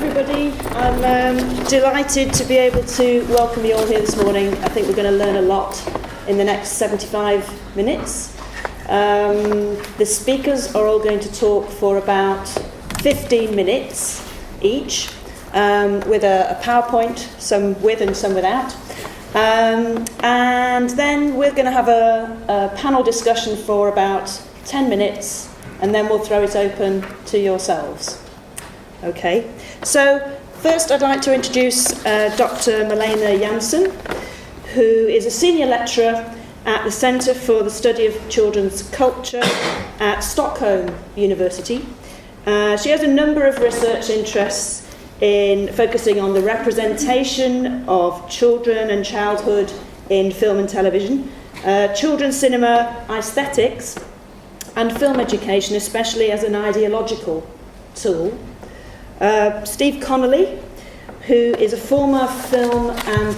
everybody. I'm delighted to be able to welcome you all here this morning. I think we're going to learn a lot in the next 75 minutes. The speakers are all going to talk for about 15 minutes each, with a PowerPoint, some with and some without. And then we're going to have a panel discussion for about 10 minutes, and then we'll throw it open to yourselves. Okay, so first I'd like to introduce Dr. Malena Janson, who is a senior lecturer at the Centre for the Study of Children's Culture at Stockholm University. She has a number of research interests in focusing on the representation of children and childhood in film and television, children's cinema aesthetics, and film education, especially as an ideological tool. Steve Connolly, who is a former film and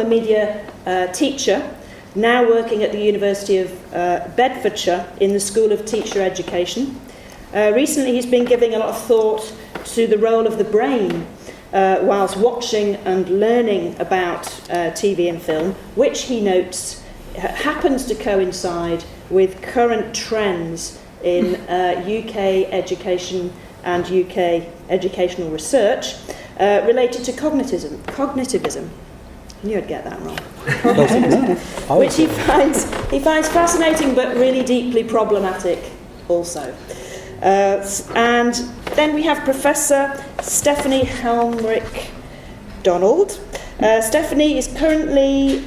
media teacher, now working at the University of Bedfordshire in the School of Teacher Education. Recently he's been giving a lot of thought to the role of the brain whilst watching and learning about TV and film, which he notes happens to coincide with current trends in UK education and UK educational research related to cognitivism. I knew I'd get that wrong. Which he finds fascinating but really deeply problematic also. And then we have Professor Stephanie Hemelryk Donald. Stephanie is currently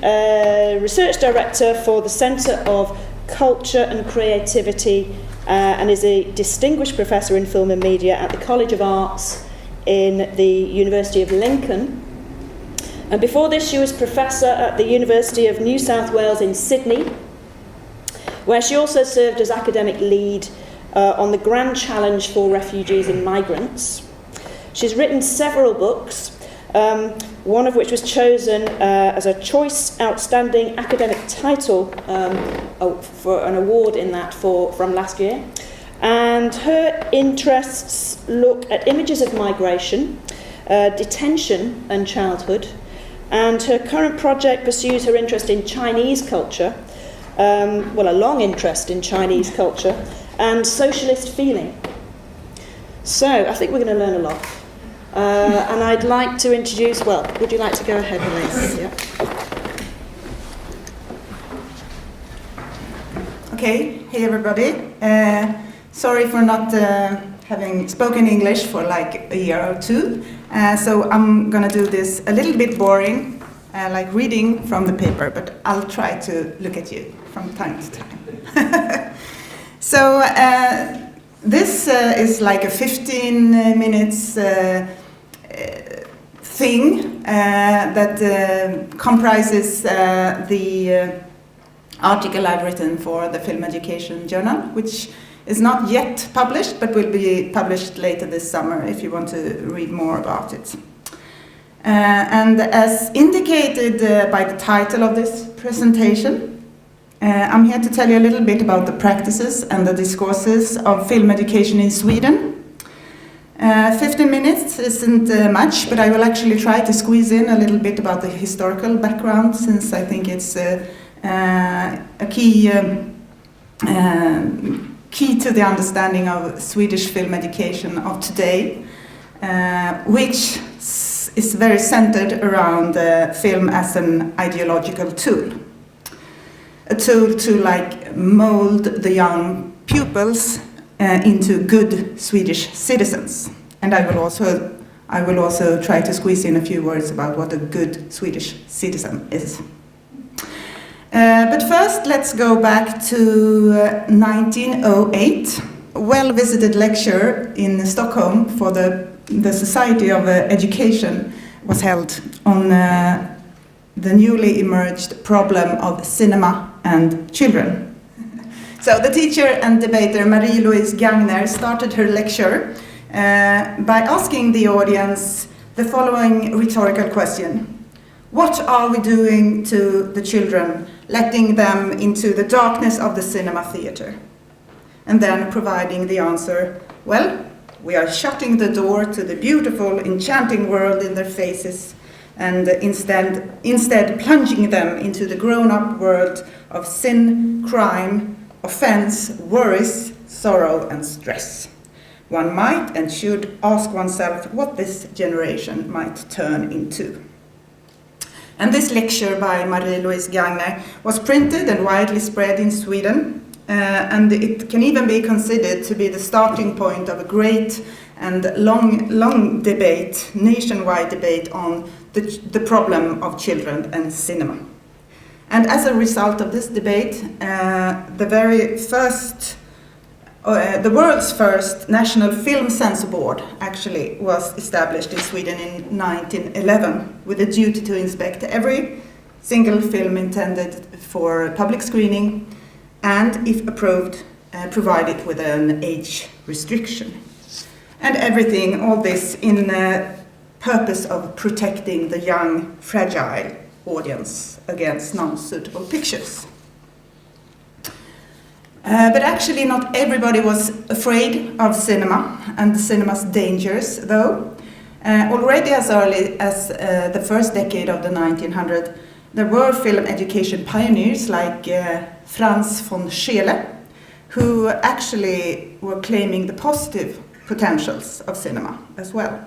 Research Director for the Centre of Culture and Creativity and is a distinguished professor in film and media at the College of Arts in the University of Lincoln. And before this, she was professor at the University of New South Wales in Sydney, where she also served as academic lead on the Grand Challenge for Refugees and Migrants. She's written several books, one of which was chosen as a Choice Outstanding Academic Title for an award in that from last year. And her interests look at images of migration, detention and childhood, and her current project pursues her interest in Chinese culture, a long interest in Chinese culture, and socialist feeling. So I think we're going to learn a lot. And I'd like to introduce, would you like to go ahead, please? Yeah. Okay, hey everybody. Sorry for not having spoken English for like a year or two. So I'm going to do this a little bit boring, like reading from the paper, but I'll try to look at you from time to time. So this is like a 15 minutes thing that comprises the article I've written for the Film Education Journal, which is not yet published, but will be published later this summer if you want to read more about it. And as indicated by the title of this presentation, I'm here to tell you a little bit about the practices and the discourses of film education in Sweden. 15 minutes isn't much, but I will actually try to squeeze in a little bit about the historical background, since I think it's a key to the understanding of Swedish film education of today, which is very centered around film as an ideological tool. A tool to mold the young pupils into good Swedish citizens. And I will also try to squeeze in a few words about what a good Swedish citizen is. But first, let's go back to 1908. A well-visited lecture in Stockholm for the Society of Education was held on the newly emerged problem of cinema and children. So the teacher and debater Marie-Louise Gagner started her lecture by asking the audience the following rhetorical question. What are we doing to the children, letting them into the darkness of the cinema theater? And then providing the answer, well, We are shutting the door to the beautiful, enchanting world in their faces, and instead plunging them into the grown-up world of sin, crime, offense, worries, sorrow, and stress. One might and should ask oneself what this generation might turn into. And this lecture by Marie-Louise Gagner was printed and widely spread in Sweden, and it can even be considered to be the starting point of a great and long debate, nationwide debate on the problem of children and cinema. And as a result of this debate, the world's first national film censor board actually was established in Sweden in 1911 with a duty to inspect every single film intended for public screening and, if approved, provide it with an age restriction. And everything, all this in the purpose of protecting the young, fragile audience against non-suitable pictures. But actually not everybody was afraid of cinema and the cinema's dangers, though. Already as early as the first decade of the 1900s, there were film education pioneers like Franz von Scheele, who actually were claiming the positive potentials of cinema as well.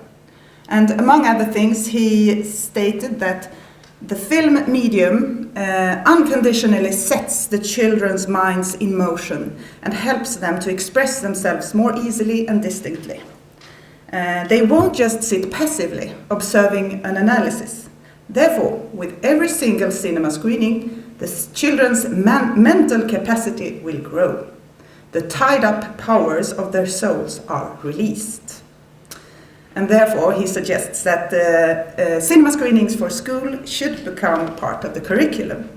And among other things, he stated that the film medium unconditionally sets the children's minds in motion and helps them to express themselves more easily and distinctly. They won't just sit passively observing an analysis. Therefore, with every single cinema screening, the children's mental capacity will grow. The tied-up powers of their souls are released. And therefore, he suggests that cinema screenings for school should become part of the curriculum,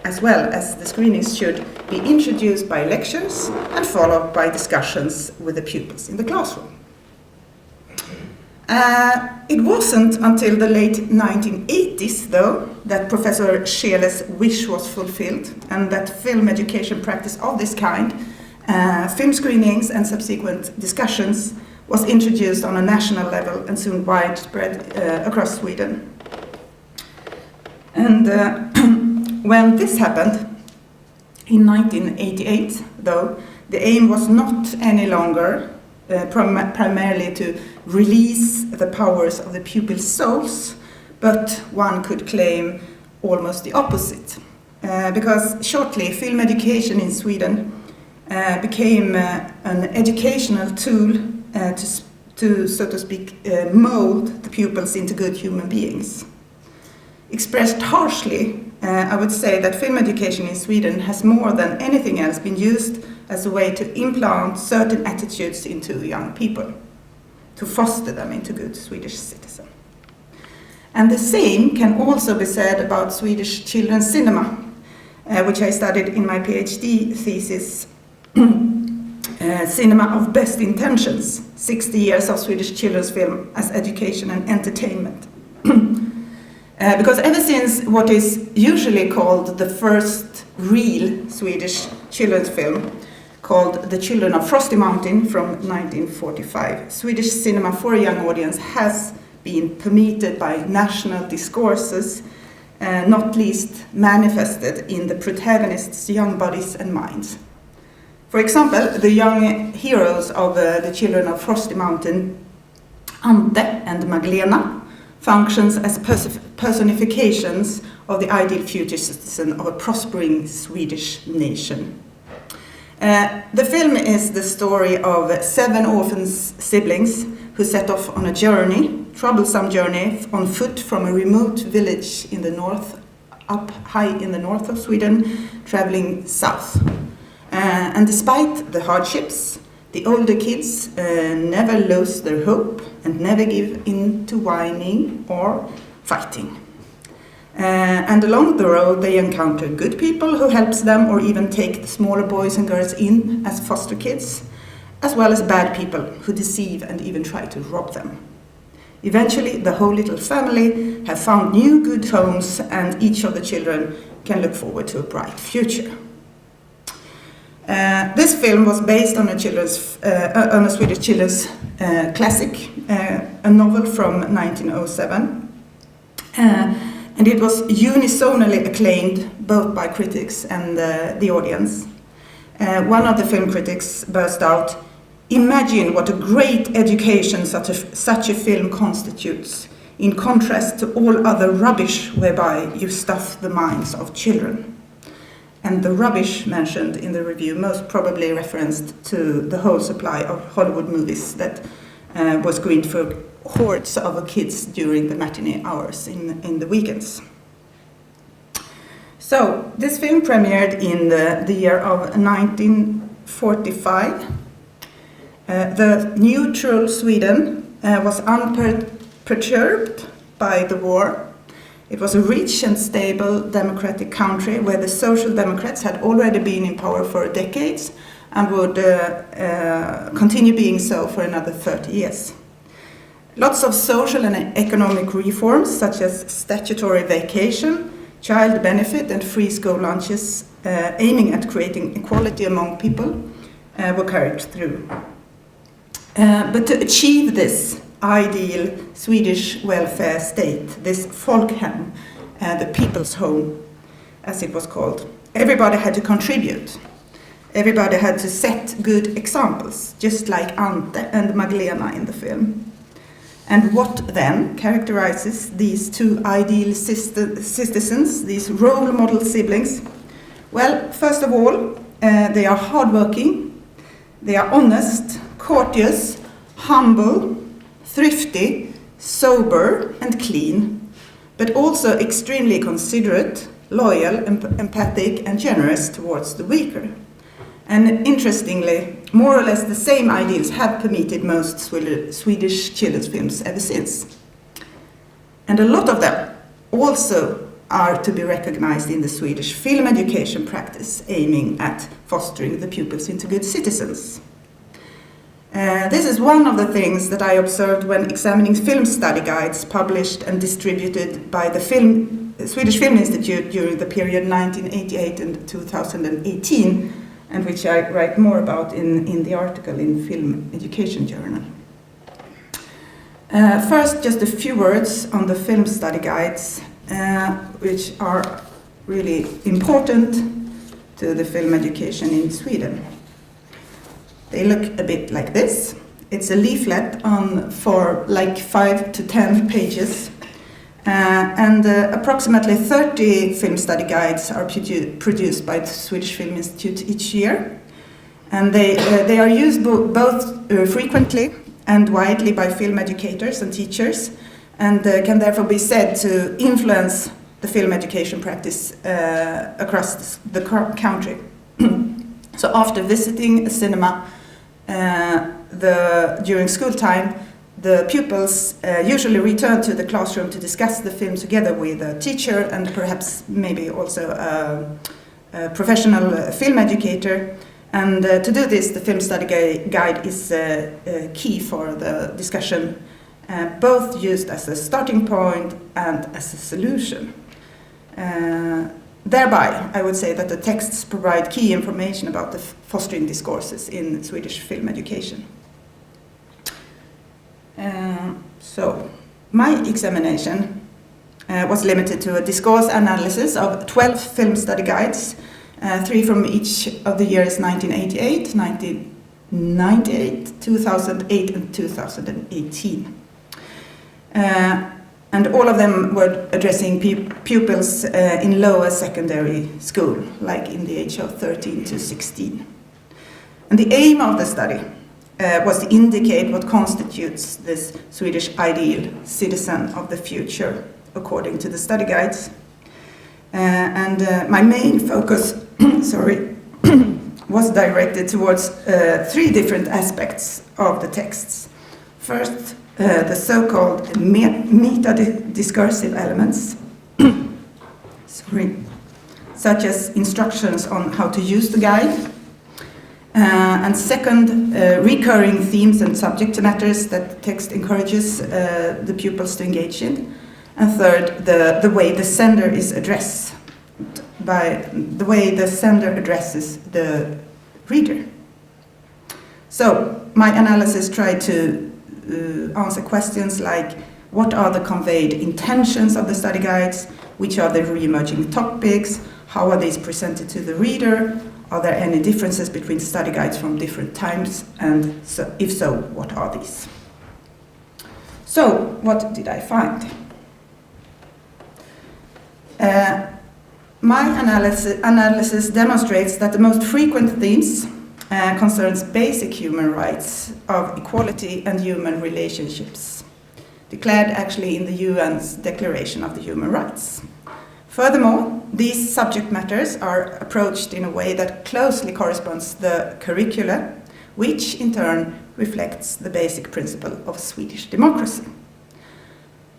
as well as the screenings should be introduced by lectures and followed by discussions with the pupils in the classroom. It wasn't until the late 1980s, though, that Professor Scheele's wish was fulfilled and that film education practice of this kind, film screenings and subsequent discussions, was introduced on a national level and soon widespread across Sweden. And when this happened, in 1988, though, the aim was not any longer primarily to release the powers of the pupils' souls, but one could claim almost the opposite. Because shortly, film education in Sweden became an educational tool to, so to speak, mold the pupils into good human beings. Expressed harshly, I would say that film education in Sweden has more than anything else been used as a way to implant certain attitudes into young people, to foster them into good Swedish citizens. And the same can also be said about Swedish children's cinema, which I studied in my PhD thesis, Cinema of Best Intentions, 60 years of Swedish children's film as education and entertainment. Because ever since what is usually called the first real Swedish children's film, called The Children of Frosty Mountain from 1945, Swedish cinema for a young audience has been permeated by national discourses, not least manifested in the protagonists' young bodies and minds. For example, the young heroes of The Children of Frosty Mountain, Ante and Malena, functions as personifications of the ideal future citizen of a prospering Swedish nation. The film is the story of 7 orphan siblings who set off on a troublesome journey on foot from a remote village in the north, up high in the north of Sweden, traveling south. And despite the hardships, the older kids never lose their hope and never give in to whining or fighting. And along the road they encounter good people who helps them or even take the smaller boys and girls in as foster kids, as well as bad people who deceive and even try to rob them. Eventually the whole little family have found new good homes and each of the children can look forward to a bright future. This film was based on a Swedish children's classic, a novel from 1907. And it was unisonally acclaimed both by critics and the audience. One of the film critics burst out, "Imagine what a great education such a film constitutes, in contrast to all other rubbish whereby you stuff the minds of children." And the rubbish mentioned in the review most probably referenced to the whole supply of Hollywood movies that was screened for hordes of kids during the matinee hours in the weekends. So this film premiered in the year of 1945. The neutral Sweden was unperturbed by the war. It was a rich and stable democratic country where the Social Democrats had already been in power for decades and would continue being so for another 30 years. Lots of social and economic reforms, such as statutory vacation, child benefit and free school lunches, aiming at creating equality among people, were carried through. But to achieve this ideal Swedish welfare state, this folkhem, the people's home, as it was called, everybody had to contribute. Everybody had to set good examples, just like Ante and Malena in the film. And what then characterizes these two ideal citizens, these role model siblings? Well, first of all, they are hardworking, they are honest, courteous, humble, thrifty, sober and clean, but also extremely considerate, loyal, empathic and generous towards the weaker. And interestingly, more or less the same ideals have permeated most Swedish children's films ever since. And a lot of them also are to be recognized in the Swedish film education practice, aiming at fostering the pupils into good citizens. This is one of the things that I observed when examining film study guides published and distributed by the Swedish Film Institute during the period 1988 and 2018, and which I write more about in the article in Film Education Journal. First, just a few words on the film study guides, which are really important to the film education in Sweden. They look a bit like this. It's a leaflet for like 5 to 10 pages. And approximately 30 film study guides are produced by the Swedish Film Institute each year. And they are used both frequently and widely by film educators and teachers, and can therefore be said to influence the film education practice across the country. So after visiting a cinema during school time, the pupils usually return to the classroom to discuss the film together with a teacher and perhaps maybe also a professional film educator. And to do this, the film study guide is key for the discussion, both used as a starting point and as a solution. Thereby, I would say that the texts provide key information about the fostering discourses in Swedish film education. So, my examination was limited to a discourse analysis of 12 film study guides, 3 from each of the years 1988, 1998, 2008 and 2018. And all of them were addressing pupils in lower secondary school, like in the age of 13 to 16. And the aim of the study was to indicate what constitutes this Swedish ideal citizen of the future, according to the study guides. My main focus was directed towards 3 different aspects of the texts. First, the so-called meta-discursive elements, such as instructions on how to use the guide. And second, recurring themes and subject matters that the text encourages the pupils to engage in. And third, the way the sender is addressed, by the way the sender addresses the reader. So my analysis tried to answer questions like, what are the conveyed intentions of the study guides? Which are the re-emerging topics? How are these presented to the reader? Are there any differences between study guides from different times? And so, if so, what are these? So, what did I find? My analysis demonstrates that the most frequent themes concerns basic human rights of equality and human relationships, declared actually in the UN's Declaration of the Human Rights. Furthermore, these subject matters are approached in a way that closely corresponds to the curricula, which in turn reflects the basic principle of Swedish democracy.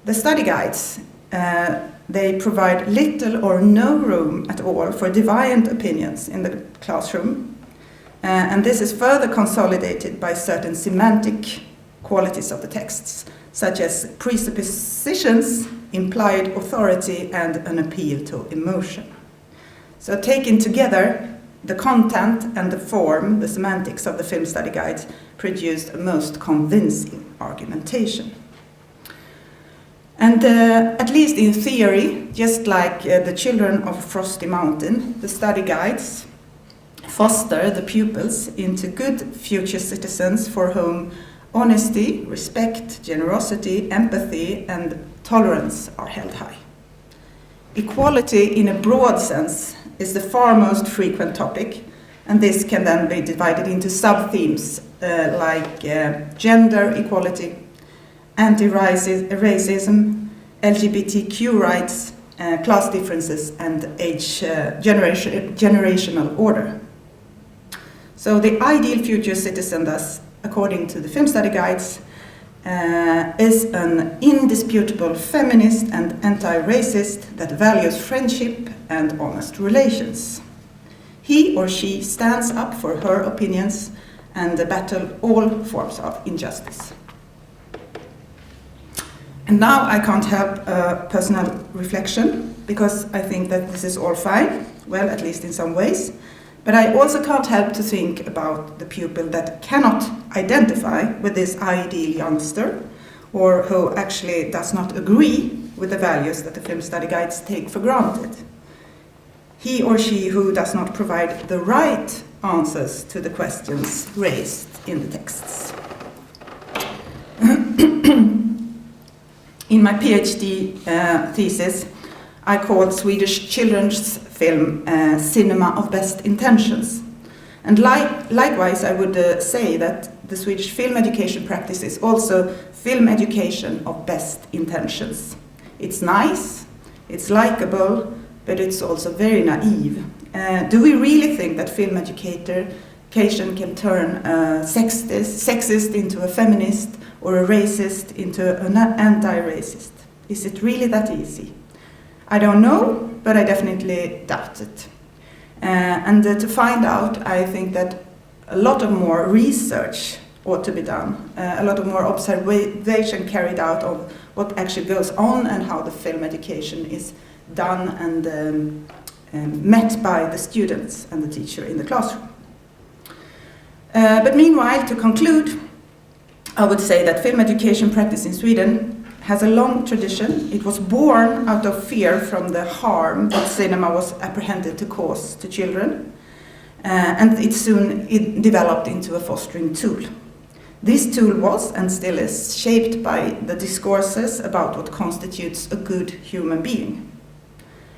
The study guides, they provide little or no room at all for deviant opinions in the classroom, and this is further consolidated by certain semantic qualities of the texts, such as presuppositions, implied authority, and an appeal to emotion. So taken together, the content and the form, the semantics of the film study guides produced a most convincing argumentation. And at least in theory, just like the children of Frosty Mountain, the study guides foster the pupils into good future citizens for whom honesty, respect, generosity, empathy, and tolerance are held high. Equality in a broad sense is the far most frequent topic, and this can then be divided into sub-themes like gender equality, anti-racism, LGBTQ rights, class differences, and age generational order. So the ideal future citizen, thus, according to the film study guides, is an indisputable feminist and anti-racist that values friendship and honest relations. He or she stands up for her opinions and battle all forms of injustice. And now I can't help a personal reflection, because I think that this is all fine, well, at least in some ways. But I also can't help to think about the pupil that cannot identify with this ideal youngster, or who actually does not agree with the values that the film study guides take for granted. He or she who does not provide the right answers to the questions raised in the texts. In my PhD thesis, I called Swedish children's film cinema of best intentions. And likewise, I would say that the Swedish film education practice is also film education of best intentions. It's nice, it's likable, but it's also very naive. Do we really think that film education can turn a sexist into a feminist, or a racist into an anti-racist? Is it really that easy? I don't know, but I definitely doubt it. And to find out, I think that a lot of more research ought to be done, a lot of more observation carried out of what actually goes on and how the film education is done and met by the students and the teacher in the classroom. But meanwhile, to conclude, I would say that film education practice in Sweden has a long tradition. It was born out of fear from the harm that cinema was apprehended to cause to children, and it soon developed into a fostering tool. This tool was, and still is, shaped by the discourses about what constitutes a good human being.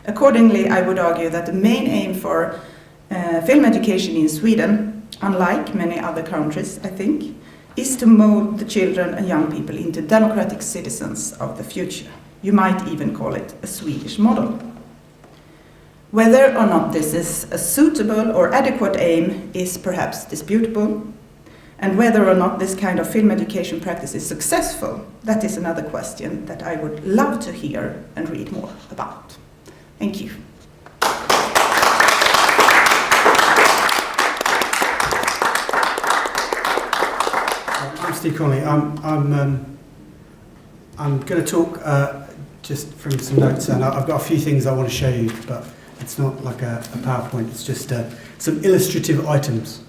Accordingly, I would argue that the main aim for film education in Sweden, unlike many other countries, I think, is to mold the children and young people into democratic citizens of the future. You might even call it a Swedish model. Whether or not this is a suitable or adequate aim is perhaps disputable, and whether or not this kind of film education practice is successful, that is another question that I would love to hear and read more about. Thank you. I'm Steve Connolly. I'm going to talk just from some notes, and I've got a few things I want to show you, but it's not like a PowerPoint. It's just some illustrative items.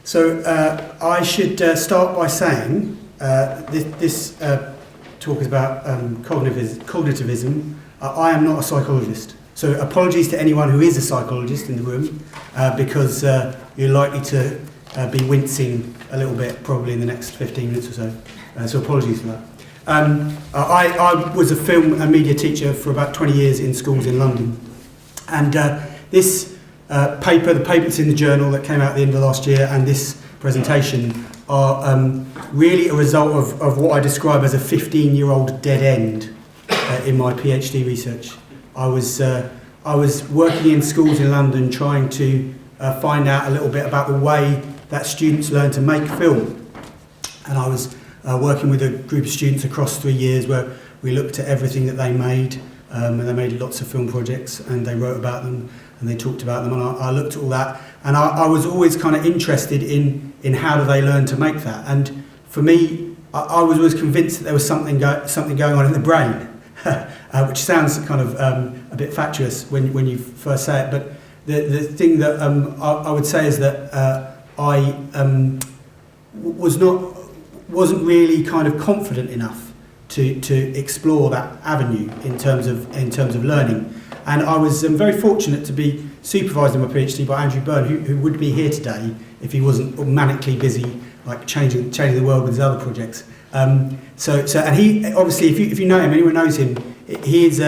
So I should start by saying this talk is about cognitivism. I am not a psychologist. So apologies to anyone who is a psychologist in the room, because you're likely to be wincing a little bit probably in the next 15 minutes or so. So apologies for that. I was a film and media teacher for about 20 years in schools in London. And this paper, the paper that's in the journal that came out at the end of last year, and this presentation are really a result of what I describe as a 15-year-old dead end in my PhD research. I was working in schools in London trying to find out a little bit about the way that students learn to make film. And I was working with a group of students across 3 years where we looked at everything that they made, and they made lots of film projects, and they wrote about them, and they talked about them, and I looked at all that, and I was always kind of interested in how do they learn to make that. And for me, I was always convinced that there was something going on in the brain, which sounds kind of a bit fatuous when you first say it, but the thing that I would say is that I wasn't really kind of confident enough to explore that avenue in terms of learning. And I was very fortunate to be supervised in my PhD by Andrew Byrne, who would be here today if he wasn't manically busy, like changing the world with his other projects. So and he obviously, if you know him, anyone knows him, he's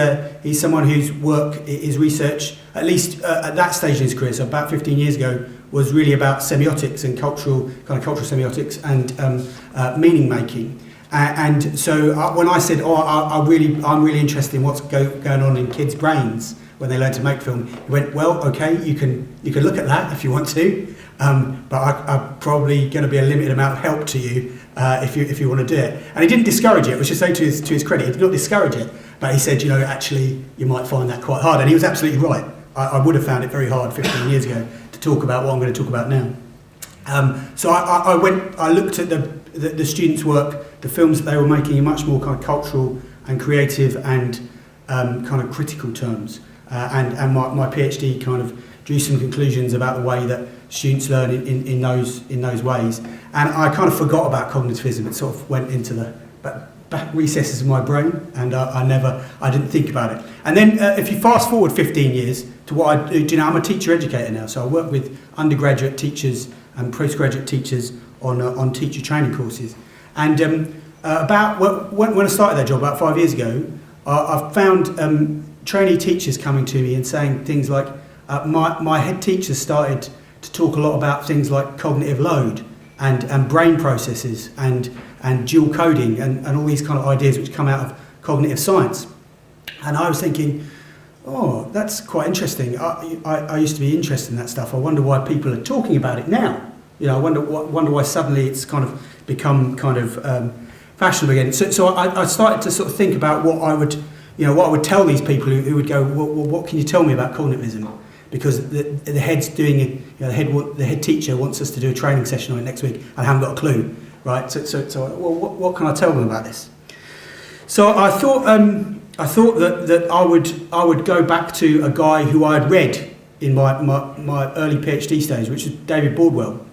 someone whose work, his research, at least at that stage in his career, so about 15 years ago, was really about semiotics and cultural semiotics and meaning making. And so when I said, I'm really interested in what's going on in kids' brains when they learn to make film, he went, well, okay, you can look at that if you want to, but I'm probably going to be a limited amount of help to you if you want to do it. And he didn't discourage it, which is say to his credit, he did not discourage it, but he said, actually, you might find that quite hard. And he was absolutely right. I would have found it very hard 15 years ago to talk about what I'm going to talk about now. So I looked at the students' work, the films that they were making in much more kind of cultural and creative and kind of critical terms. And my PhD kind of drew some conclusions about the way that students learn in those ways. And I kind of forgot about cognitivism. It sort of went into the back recesses of my brain, and I didn't think about it. And then if you fast forward 15 years to what I do, I'm a teacher educator now, so I work with undergraduate teachers and postgraduate teachers on teacher training courses. And when I started that job about 5 years ago, I've found trainee teachers coming to me and saying things like, my head teacher started to talk a lot about things like cognitive load and brain processes and dual coding and all these kind of ideas which come out of cognitive science. And I was thinking, oh, that's quite interesting. I used to be interested in that stuff. I wonder why people are talking about it now. I wonder why suddenly it's kind of become kind of fashionable again. So I started to sort of think about what I would tell these people who would go, well, what can you tell me about cognitivism? Because the head's doing it, the head teacher wants us to do a training session on it next week, and I haven't got a clue, right? So well, what can I tell them about this? So I thought that I would go back to a guy who I had read in my early PhD stage, which is David Bordwell.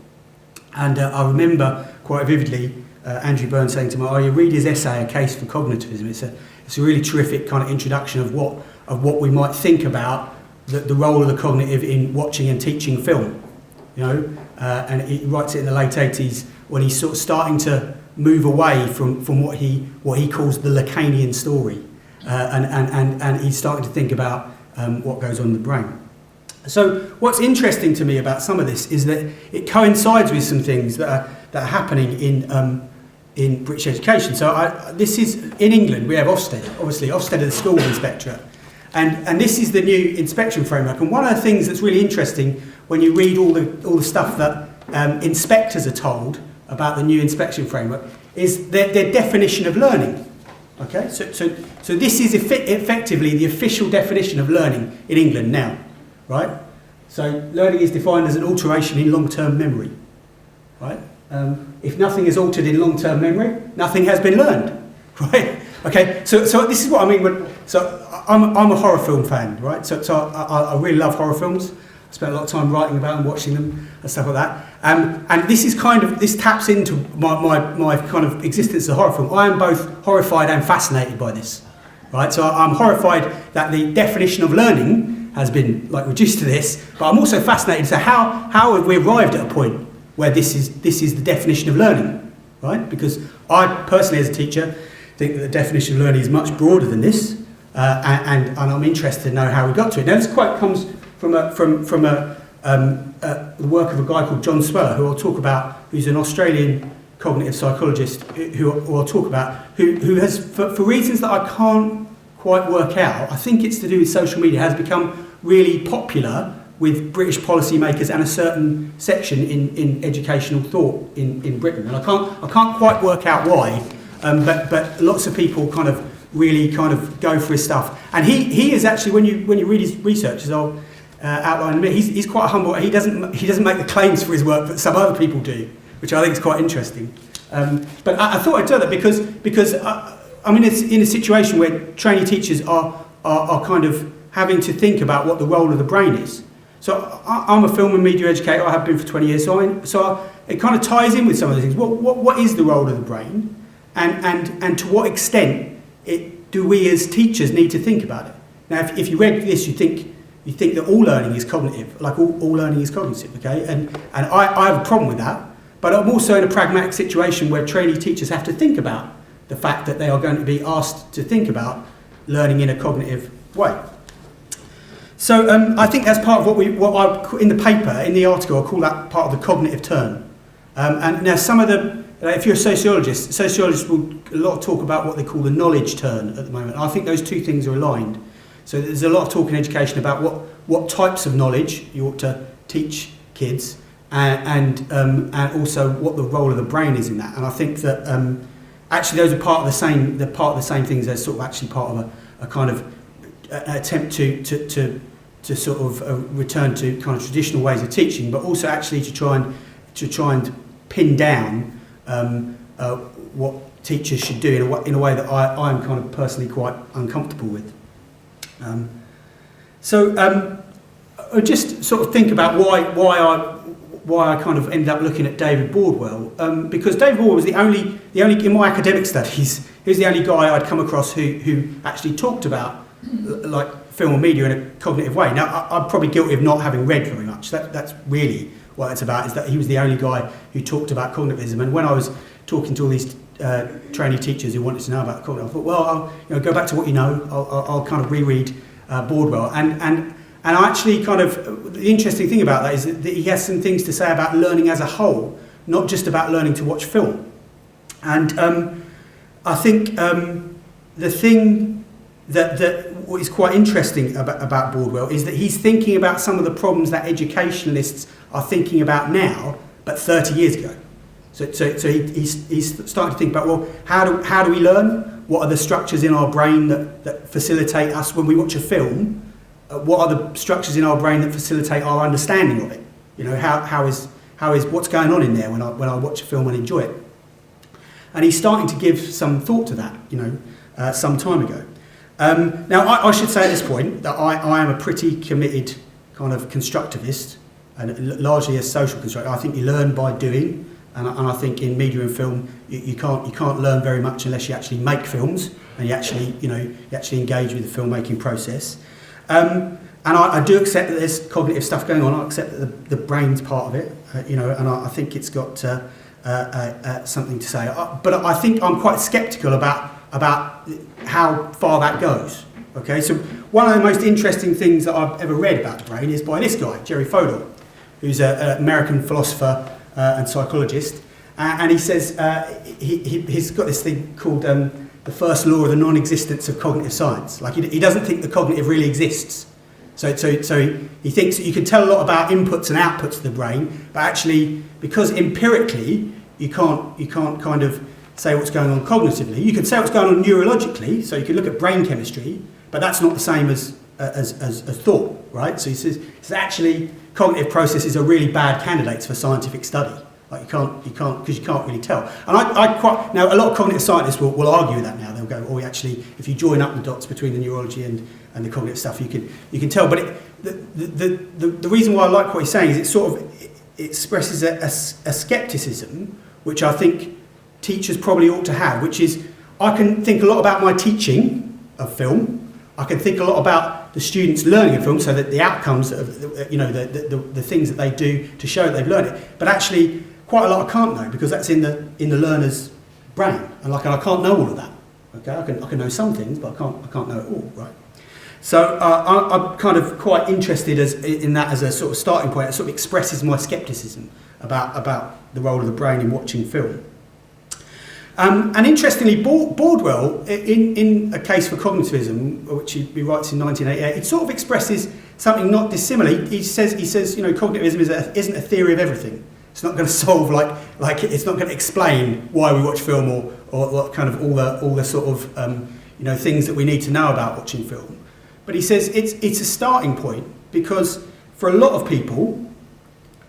And I remember quite vividly Andrew Byrne saying to me, you read his essay, A Case for Cognitivism. It's a really terrific kind of introduction of what we might think about the role of the cognitive in watching and teaching film. And he writes it in the late 80s when he's sort of starting to move away from what he calls the Lacanian story. And he's starting to think about what goes on in the brain. So what's interesting to me about some of this is that it coincides with some things that are happening in British education. So this is in England. We have Ofsted. Obviously, Ofsted are the school inspectorate, and this is the new inspection framework. And one of the things that's really interesting when you read all the stuff that inspectors are told about the new inspection framework is their definition of learning. Okay, so this is effectively the official definition of learning in England now. Right? So learning is defined as an alteration in long-term memory. Right? If nothing is altered in long-term memory, nothing has been learned. Right? Okay. So this is what I mean. I'm a horror film fan. Right? So I really love horror films. I spent a lot of time writing about and watching them and stuff like that. And this taps into my kind of existence as a horror film. I am both horrified and fascinated by this, right? So I'm horrified that the definition of learning has been like reduced to this, but I'm also fascinated. So how have we arrived at a point where this is the definition of learning, right? Because I personally, as a teacher, think that the definition of learning is much broader than this, and I'm interested to know how we got to it. Now, this quote comes from the work of a guy called John Sweller, who I'll talk about, who's an Australian cognitive psychologist, who I'll talk about, who has, for reasons that I can't quite work out, I think it's to do with social media, has become really popular with British policymakers and a certain section in educational thought in Britain. And I can't quite work out why, but lots of people kind of really kind of go for his stuff. And he is actually, when you read his research, as I'll outline in a minute, he's quite humble. He doesn't make the claims for his work that some other people do, which I think is quite interesting. But I thought I'd do that because I mean, it's in a situation where trainee teachers are kind of having to think about what the role of the brain is. So I'm a film and media educator. I have been for 20 years. So it kind of ties in with some of the things. What is the role of the brain, and to what extent do we as teachers need to think about it? Now, if you read this, you think that all learning is cognitive, like all learning is cognitive, okay? And I have a problem with that. But I'm also in a pragmatic situation where trainee teachers have to think about the fact that they are going to be asked to think about learning in a cognitive way. So I think that's part of what I in the paper, in the article, I call that part of the cognitive turn. And now some of the, if you're a sociologist will a lot of talk about what they call the knowledge turn at the moment. I think those two things are aligned. So there's a lot of talk in education about what types of knowledge you ought to teach kids, and also what the role of the brain is in that. And I think that actually those are part of the same things. They're sort of actually part of a kind of attempt to sort of return to kind of traditional ways of teaching, but also actually to try and pin down what teachers should do in a way that I'm kind of personally quite uncomfortable with. I just sort of think about why I kind of ended up looking at David Bordwell, because David Bordwell was the only in my academic studies, he was the only guy I'd come across who actually talked about like film and media in a cognitive way. Now, I'm probably guilty of not having read very much. That's really what it's about, is that he was the only guy who talked about cognitivism. And when I was talking to all these trainee teachers who wanted to know about cognitive, I thought, well, I'll go back to what you know. I'll kind of reread Bordwell. And I actually kind of, the interesting thing about that is that he has some things to say about learning as a whole, not just about learning to watch film. And I think the thing that is quite interesting about Bordwell is that he's thinking about some of the problems that educationalists are thinking about now, but 30 years ago. So he's starting to think about, well, how do we learn? What are the structures in our brain that facilitate us when we watch a film? What are the structures in our brain that facilitate our understanding of it? You know, how is what's going on in there when I watch a film and enjoy it? And he's starting to give some thought to that, some time ago. Now, I should say at this point that I am a pretty committed kind of constructivist, and largely a social constructivist. I think you learn by doing, and I think in media and film you can't learn very much unless you actually make films and you actually engage with the filmmaking process. And I do accept that there's cognitive stuff going on. I accept that the brain's part of it, and I think it's got something to say. But I think I'm quite sceptical about how far that goes. Okay, so one of the most interesting things that I've ever read about the brain is by this guy, Jerry Fodor, who's an American philosopher and psychologist, and he says he's got this thing called the first law of the non-existence of cognitive science. Like he doesn't think the cognitive really exists. So he thinks that you can tell a lot about inputs and outputs of the brain, but actually, because empirically you can't kind of say what's going on cognitively. You can say what's going on neurologically, so you can look at brain chemistry, but that's not the same as thought, right? So he says actually cognitive processes are really bad candidates for scientific study. Like you can't because you can't really tell. And now a lot of cognitive scientists will argue that now. They'll go, actually, if you join up the dots between the neurology and and the cognitive stuff, you can tell. But the reason why I like what he's saying is it expresses a scepticism, which I think teachers probably ought to have, which is, I can think a lot about my teaching of film. I can think a lot about the students learning of film, so that the outcomes of the things that they do to show that they've learned it. But actually, quite a lot I can't know, because that's in the learner's brain, and I can't know all of that. Okay, I can know some things, but I can't know it all, right? So I'm kind of quite interested in that as a sort of starting point. It sort of expresses my scepticism about the role of the brain in watching film. And interestingly, Bordwell, in A Case for Cognitivism, which he writes in 1988, it sort of expresses something not dissimilar. He says, cognitivism isn't a theory of everything. It's not going to solve like it's not going to explain why we watch film or kind of all the sort of things that we need to know about watching film. But he says it's a starting point, because for a lot of people,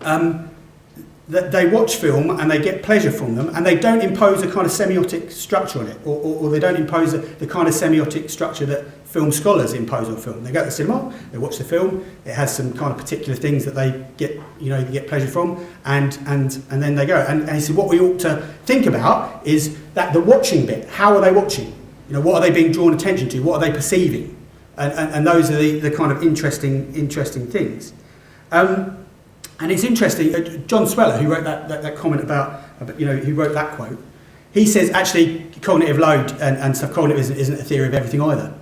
that they watch film and they get pleasure from them, and they don't impose a kind of semiotic structure on it, or they don't impose the kind of semiotic structure that film scholars impose on film. They go to the cinema, they watch the film, it has some kind of particular things that they get pleasure from, and then they go. And he said what we ought to think about is that the watching bit. How are they watching? What are they being drawn attention to? What are they perceiving? And those are the kind of interesting things. And it's interesting, John Sweller, who wrote that comment about who wrote that quote, he says actually cognitive load and subcognitivism isn't a theory of everything either.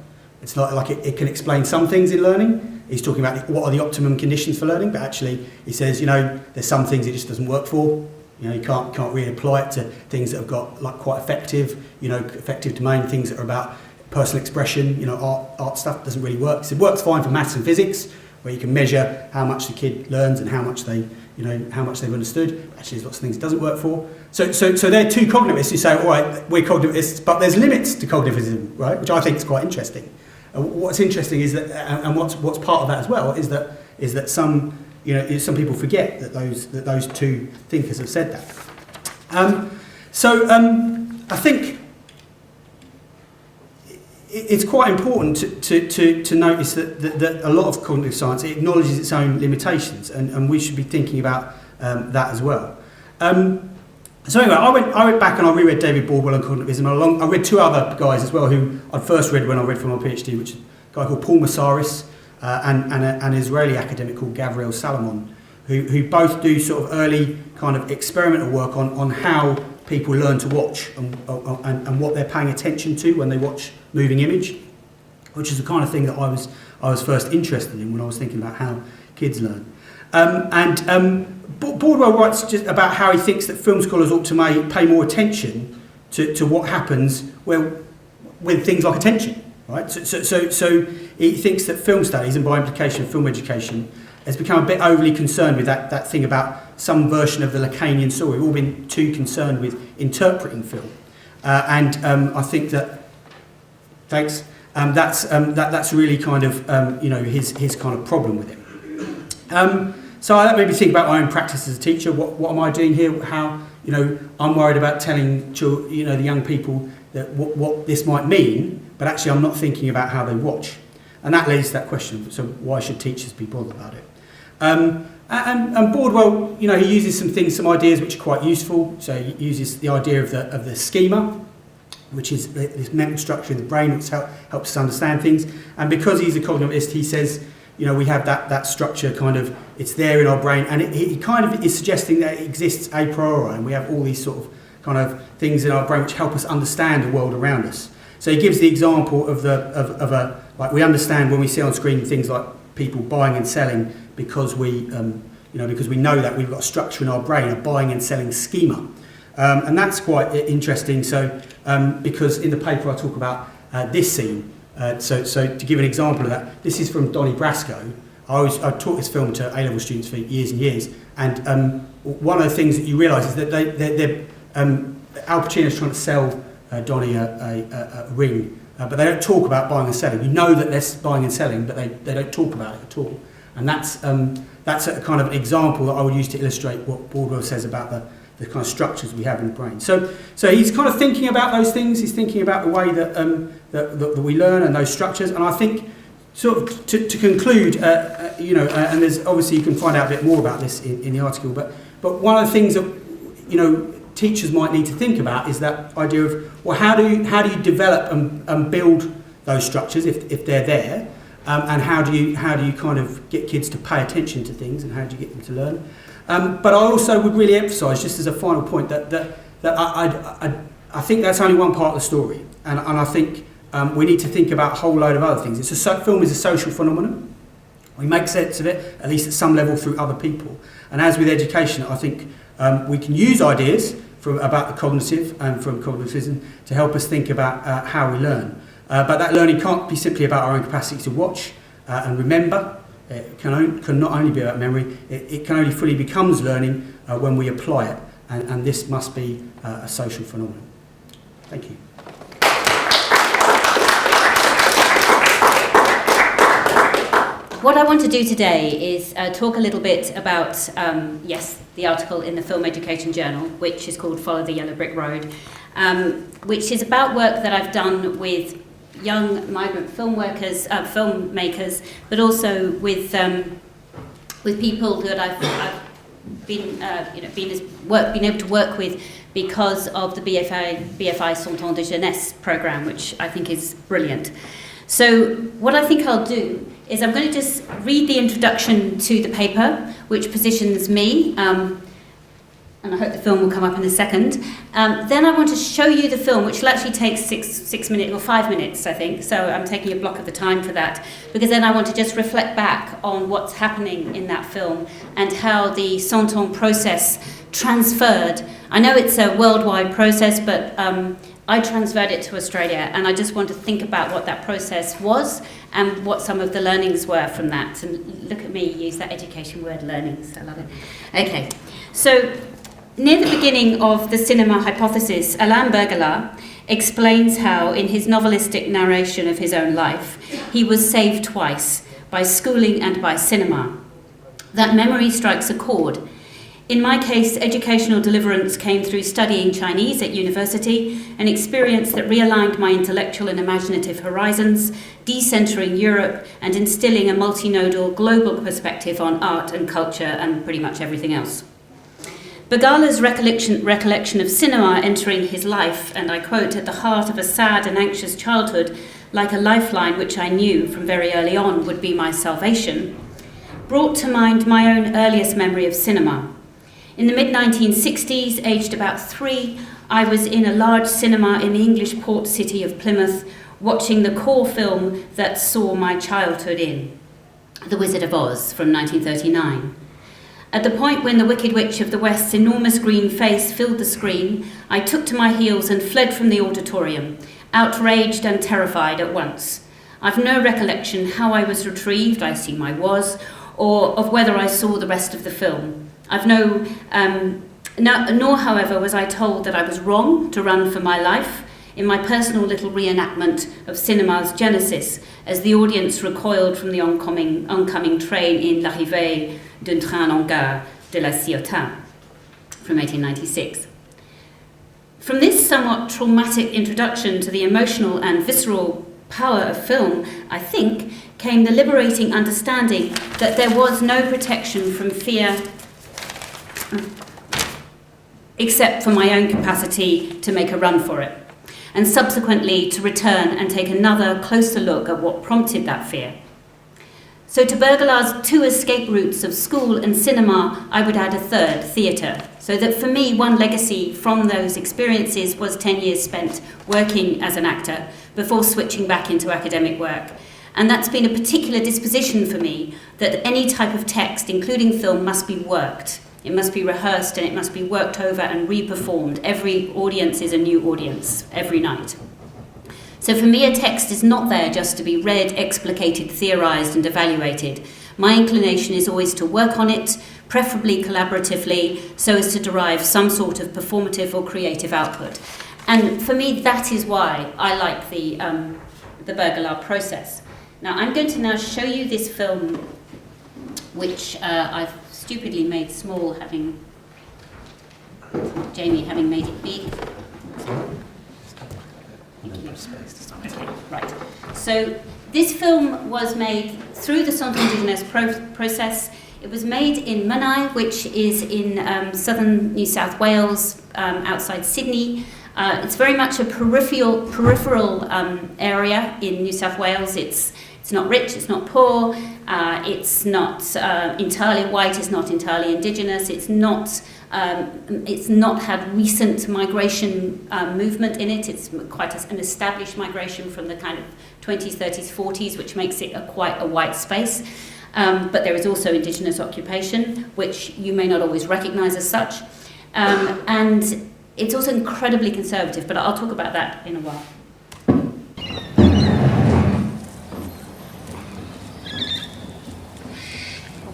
It's like it can explain some things in learning. He's talking about what are the optimum conditions for learning, but actually he says, there's some things it just doesn't work for. You can't really apply it to things that have got like quite effective domain, things that are about personal expression, art stuff doesn't really work. So it works fine for maths and physics, where you can measure how much the kid learns and how much they've understood. Actually, there's lots of things it doesn't work for. So there are two cognitivists who say, all right, we're cognitivists, but there's limits to cognitivism, right? Which I think is quite interesting. What's interesting is that, and what's part of that as well, is that some people forget that those two thinkers have said that. I think it's quite important to notice that a lot of cognitive science, it acknowledges its own limitations, and we should be thinking about that as well. So anyway, I went back and I reread David Bordwell and cognitivism. I read two other guys as well who I'd first read when I read for my PhD, which is a guy called Paul Massaris and an Israeli academic called Gavriel Salomon, who both do sort of early kind of experimental work on how people learn to watch and what they're paying attention to when they watch moving image, which is the kind of thing that I was first interested in when I was thinking about how kids learn. Bordwell writes just about how he thinks that film scholars ought to pay more attention to what happens with things like attention, right? So he thinks that film studies, and by implication film education, has become a bit overly concerned with that thing about some version of the Lacanian story. We've all been too concerned with interpreting film, and I think that that's really kind of his kind of problem with it. So that made me think about my own practice as a teacher. What am I doing here? How I'm worried about telling the young people that what this might mean, but actually I'm not thinking about how they watch, and that leads to that question. So why should teachers be bothered about it? And Bordwell, he uses some ideas which are quite useful. So he uses the idea of the schema, which is this mental structure in the brain which helps us understand things. And because he's a cognitivist, he says, we have that structure kind of, it's there in our brain, and he kind of is suggesting that it exists a priori, and we have all these sort of kind of things in our brain which help us understand the world around us. So he gives the example of like we understand when we see on screen things like people buying and selling because we know that we've got a structure in our brain, a buying and selling schema. And that's quite interesting. So because in the paper I talk about this scene. So to give an example of that, this is from Donnie Brasco. I taught this film to A-level students for years and years, and one of the things that you realise is that Al Pacino's trying to sell Donnie a ring, but they don't talk about buying and selling. You know that they're buying and selling, but they don't talk about it at all. And that's a kind of example that I would use to illustrate what Bordwell says about the kind of structures we have in the brain. So he's kind of thinking about those things. He's thinking about the way that we learn and those structures. And I think sort of to conclude, and there's obviously you can find out a bit more about this in the article, but one of the things that teachers might need to think about is that idea of, well, how do you develop and build those structures if they're there, and how do you kind of get kids to pay attention to things, and how do you get them to learn? But I also would really emphasise, just as a final point, that I think that's only one part of the story, and I think we need to think about a whole load of other things. Film is a social phenomenon. We make sense of it, at least at some level, through other people. And as with education, I think we can use ideas about the cognitive and from cognitivism to help us think about how we learn. But that learning can't be simply about our own capacity to watch and remember. It can not only be about memory, it can only fully becomes learning when we apply it. And this must be a social phenomenon. Thank you. What I want to do today is talk a little bit about, the article in the Film Education Journal, which is called Follow the Yellow Brick Road, which is about work that I've done with young migrant filmmakers, but also with people that I've been able to work with because of the BFI Cent Ans de Jeunesse program, which I think is brilliant. So what I think I'll do is I'm going to just read the introduction to the paper, which positions me, and I hope the film will come up in a second. Then I want to show you the film, which will actually take 6 minutes or 5 minutes, I think. So I'm taking a block of the time for that, because then I want to just reflect back on what's happening in that film and how the Cent Ans process transferred. I know it's a worldwide process, but I transferred it to Australia, and I just want to think about what that process was and what some of the learnings were from that. And look at me use that education word, learnings. I love it. Okay, so near the beginning of the cinema hypothesis, Alain Bergala explains how, in his novelistic narration of his own life, he was saved twice, by schooling and by cinema. That memory strikes a chord. In my case, educational deliverance came through studying Chinese at university, an experience that realigned my intellectual and imaginative horizons, decentering Europe and instilling a multinodal global perspective on art and culture and pretty much everything else. Bergala's recollection of cinema entering his life, and I quote, "at the heart of a sad and anxious childhood, like a lifeline which I knew from very early on would be my salvation," brought to mind my own earliest memory of cinema. In the mid-1960s, aged about 3, I was in a large cinema in the English port city of Plymouth, watching the core film that saw my childhood in, The Wizard of Oz from 1939. At the point when the Wicked Witch of the West's enormous green face filled the screen, I took to my heels and fled from the auditorium, outraged and terrified at once. I've no recollection how I was retrieved, I assume I was, or of whether I saw the rest of the film. Nor, however, was I told that I was wrong to run for my life in my personal little reenactment of cinema's genesis, as the audience recoiled from the oncoming train in L'arrivée d'un train en gare de la Ciotat from 1896. From this somewhat traumatic introduction to the emotional and visceral power of film, I think, came the liberating understanding that there was no protection from fear except for my own capacity to make a run for it, and subsequently to return and take another closer look at what prompted that fear. So to Bergala's 2 escape routes of school and cinema, I would add a third, theatre, so that for me one legacy from those experiences was 10 years spent working as an actor before switching back into academic work. And that's been a particular disposition for me, that any type of text, including film, must be worked. It must be rehearsed and it must be worked over and re-performed. Every audience is a new audience, every night. So for me, a text is not there just to be read, explicated, theorised and evaluated. My inclination is always to work on it, preferably collaboratively, so as to derive some sort of performative or creative output. And for me, that is why I like the Bergala process. Now, I'm going to now show you this film, which I've stupidly made small, Jamie having made it big. Okay, right. So This film was made through the Centre Indigenous process. It was made in Menai, which is in southern New South Wales, outside Sydney. It's very much a peripheral area in New South Wales. It's not rich, it's not poor, it's not entirely white, it's not entirely Indigenous, it's not had recent migration movement in it. It's quite an established migration from the kind of 20s, 30s, 40s, which makes it quite a white space. But there is also Indigenous occupation, which you may not always recognise as such. And it's also incredibly conservative, but I'll talk about that in a while.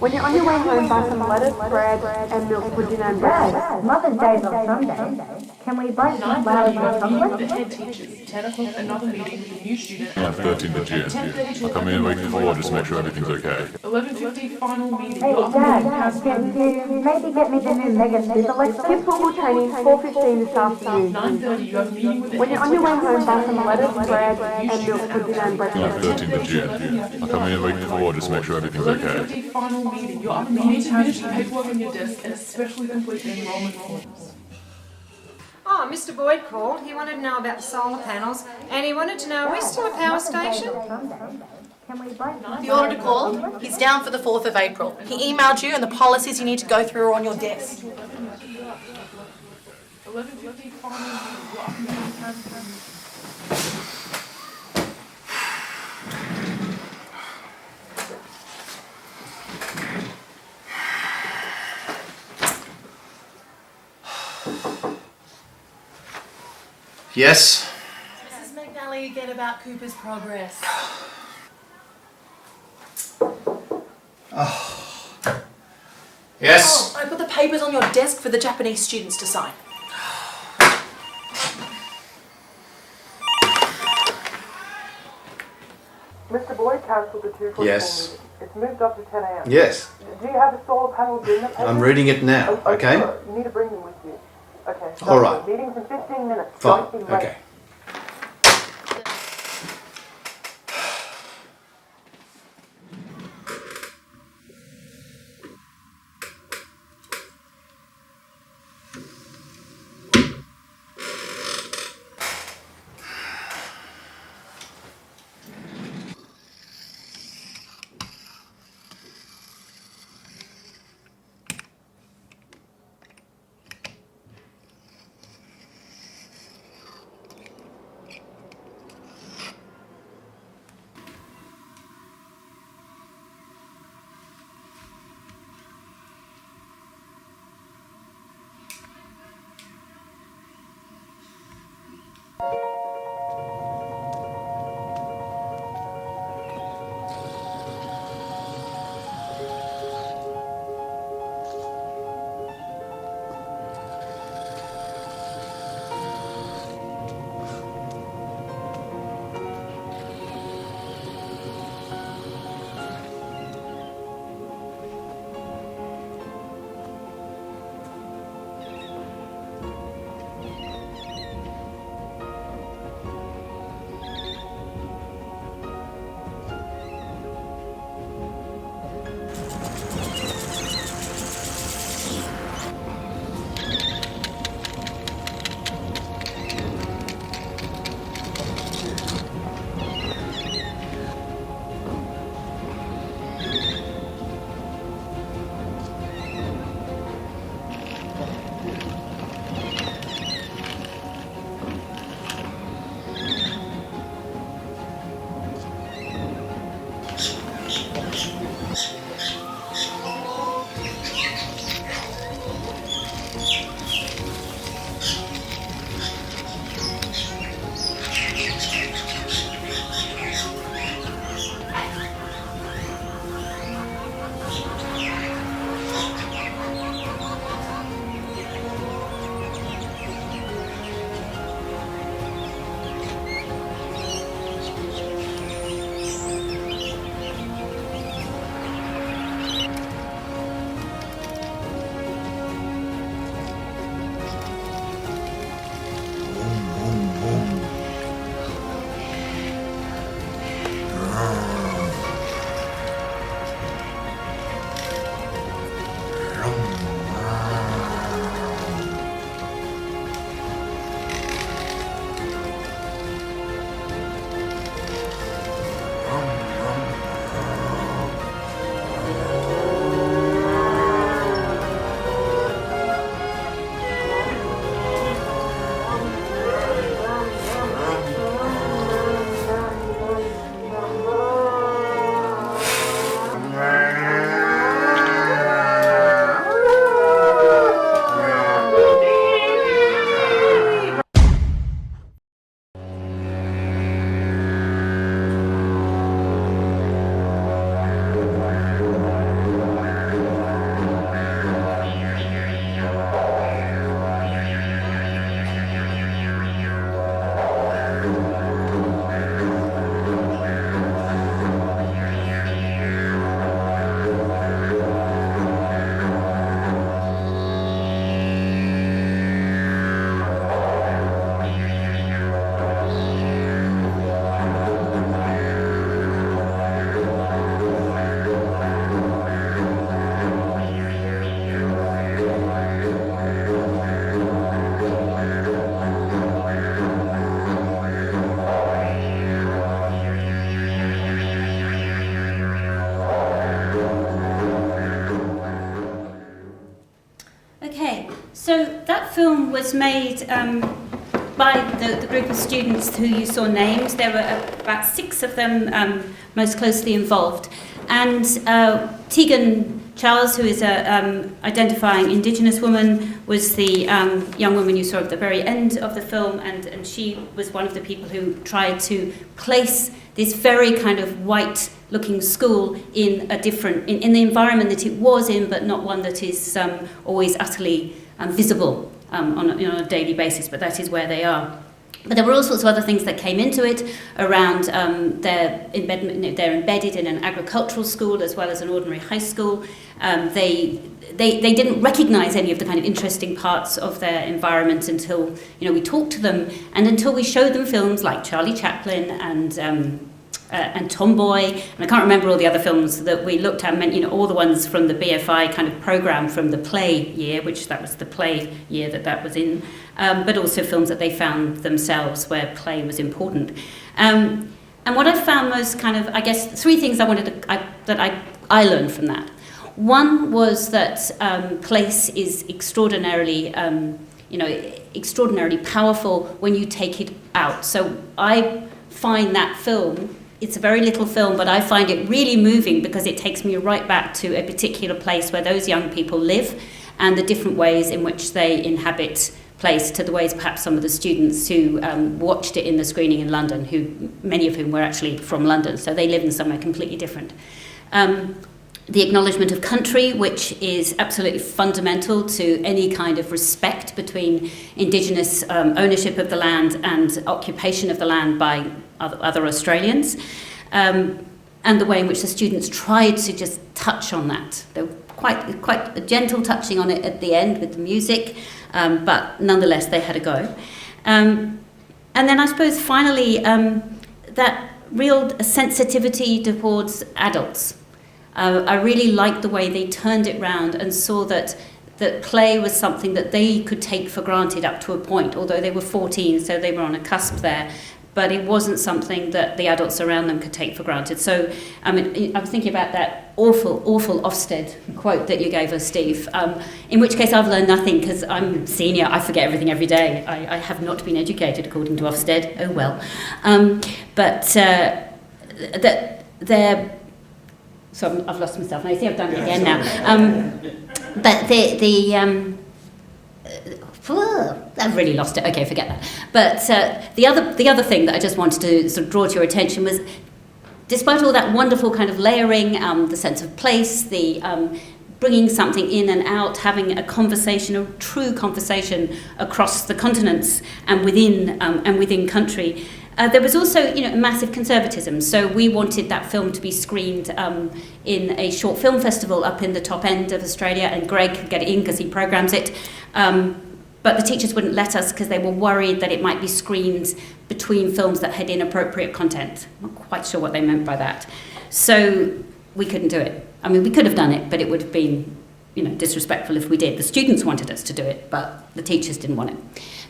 When you're on your way home, buy some lettuce, bread, and milk for dinner and breakfast. Mother's Day's on Sunday. Can we buy some flowers or chocolate? The head teachers, 10 o'clock, another meeting with a new student. Yeah, 13th of June. I'll come in a week before just to make sure everything's okay. 11:50 final meeting. Hey, Dad, can you maybe get me the new Mega Sizzle? Kids football training, 4:15 this afternoon. 9:30, you have a meeting with the When you're on your way home, buy some lettuce, bread, and and milk for dinner and Yeah, breakfast. 13th of June. I'll come in a week before just to make sure everything's okay. 11:50 final meeting. Your other meetings have the paperwork on your desk and especially complete the enrollment forms. Oh, Mr. Boyd called. He wanted to know about the solar panels and he wanted to know, are we still a power station? Can we buy some? The auditor called. He's down for the 4th of April. He emailed you and the policies you need to go through are on your desk. 11:50 final meeting. Your other meetings have Yes? Mrs. McNally again about Cooper's progress. Yes? Oh, I put the papers on your desk for the Japanese students to sign. Mr. Boyd cancelled the 2:44 Yes. meeting. It's moved up to 10 a.m. Yes. Do you have the solar panel agreement papers? I'm reading it now, Oh, okay? sure. You need to bring them with you. Okay. All right. Meeting's in 15 minutes. Fine, Don't be late. okay. was made by the group of students who you saw named. There were about 6 of them most closely involved. And Tegan Charles, who is a identifying Indigenous woman, was the young woman you saw at the very end of the film, and she was one of the people who tried to place this very kind of white-looking school in a different, in the environment that it was in, but not one that is always utterly visible on a daily basis, but that is where they are. But there were all sorts of other things that came into it around they're embedded in an agricultural school as well as an ordinary high school. They didn't recognise any of the kind of interesting parts of their environment until we talked to them, and until we showed them films like Charlie Chaplin and Tomboy, and I can't remember all the other films that we looked at, all the ones from the BFI kind of programme from the play year, which that was the play year that was in, but also films that they found themselves where play was important. And what I found most kind of, I guess, 3 things I learned from that. One was that place is extraordinarily powerful when you take it out. So I find that film, it's a very little film, but I find it really moving because it takes me right back to a particular place where those young people live and the different ways in which they inhabit place, to the ways perhaps some of the students who watched it in the screening in London, many of whom were actually from London, so they live in somewhere completely different. The acknowledgement of country, which is absolutely fundamental to any kind of respect between Indigenous ownership of the land and occupation of the land by other Australians, and the way in which the students tried to just touch on that. They were quite a gentle touching on it at the end with the music, but nonetheless they had a go. And then I suppose finally that real sensitivity towards adults. I really liked the way they turned it round and saw that play was something that they could take for granted up to a point, although they were 14, so they were on a cusp there. But it wasn't something that the adults around them could take for granted. So, I was thinking about that awful Ofsted quote that you gave us, Steve, in which case I've learned nothing because I'm senior, I forget everything every day. I have not been educated according to Ofsted, oh well. So I've lost myself, and I see I've done it again now. But I've really lost it. Okay, forget that. But the other thing that I just wanted to sort of draw to your attention was, despite all that wonderful kind of layering, the sense of place, the bringing something in and out, having a conversation, a true conversation across the continents and within country. There was also, massive conservatism. So we wanted that film to be screened in a short film festival up in the top end of Australia, and Greg could get it in because he programs it. But the teachers wouldn't let us because they were worried that it might be screened between films that had inappropriate content. I'm not quite sure what they meant by that. So we couldn't do it. I mean, we could have done it, but it would have been, disrespectful if we did. The students wanted us to do it, but the teachers didn't want it.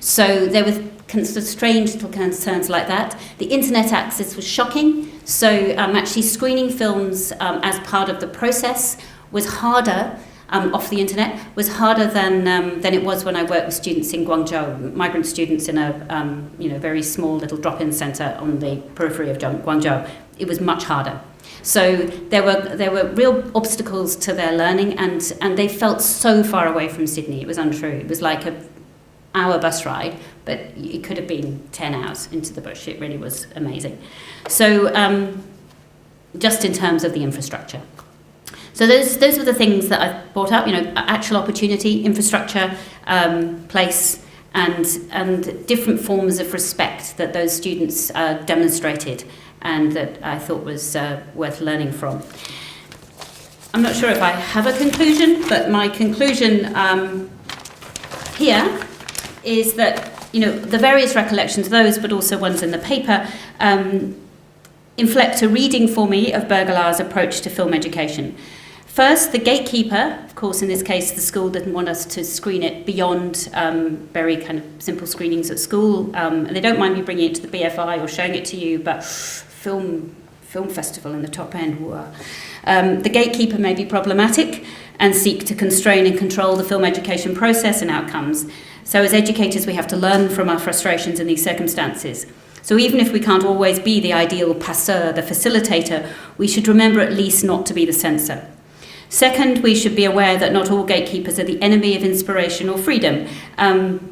So there were strange little concerns like that. The internet access was shocking. So actually screening films as part of the process was harder off the internet, was harder than it was when I worked with students in Guangzhou, migrant students in a very small little drop-in centre on the periphery of Guangzhou. It was much harder. So there were real obstacles to their learning, and they felt so far away from Sydney. It was untrue. It was like an hour bus ride, but it could have been 10 hours into the bush. It really was amazing. So just in terms of the infrastructure. So those were the things that I brought up, actual opportunity, infrastructure, place, and different forms of respect that those students demonstrated and that I thought was worth learning from. I'm not sure if I have a conclusion, but my conclusion here is that, the various recollections, those but also ones in the paper, inflect a reading for me of Bergelar's approach to film education. First, the gatekeeper, of course, in this case, the school didn't want us to screen it beyond very kind of simple screenings at school. And they don't mind me bringing it to the BFI or showing it to you, but film festival in the top end. The gatekeeper may be problematic and seek to constrain and control the film education process and outcomes. So as educators, we have to learn from our frustrations in these circumstances. So even if we can't always be the ideal passeur, the facilitator, we should remember at least not to be the censor. Second, we should be aware that not all gatekeepers are the enemy of inspiration or freedom.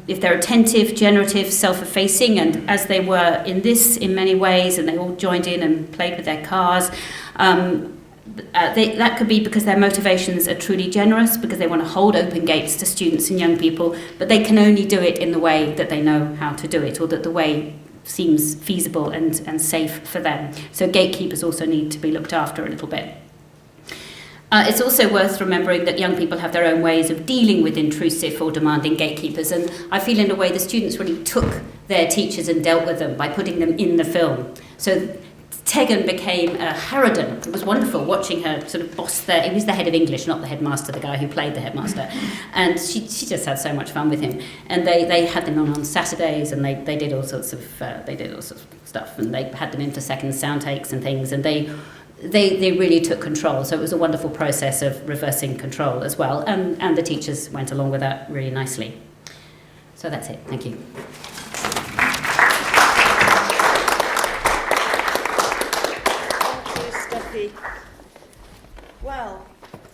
If they're attentive, generative, self-effacing, and as they were in this in many ways, and they all joined in and played with their cars, that could be because their motivations are truly generous, because they want to hold open gates to students and young people, but they can only do it in the way that they know how to do it, or that the way seems feasible and safe for them. So gatekeepers also need to be looked after a little bit. It's also worth remembering that young people have their own ways of dealing with intrusive or demanding gatekeepers, and I feel in a way the students really took their teachers and dealt with them by putting them in the film. So Tegan became a harridan. It was wonderful watching her sort of boss there. He was the head of English, not the headmaster, the guy who played the headmaster. And she just had so much fun with him. And they had them on Saturdays, and they did all sorts of stuff. And they had them in for second sound takes and things. And they really took control. So it was a wonderful process of reversing control as well. And the teachers went along with that really nicely. So that's it. Thank you. Well,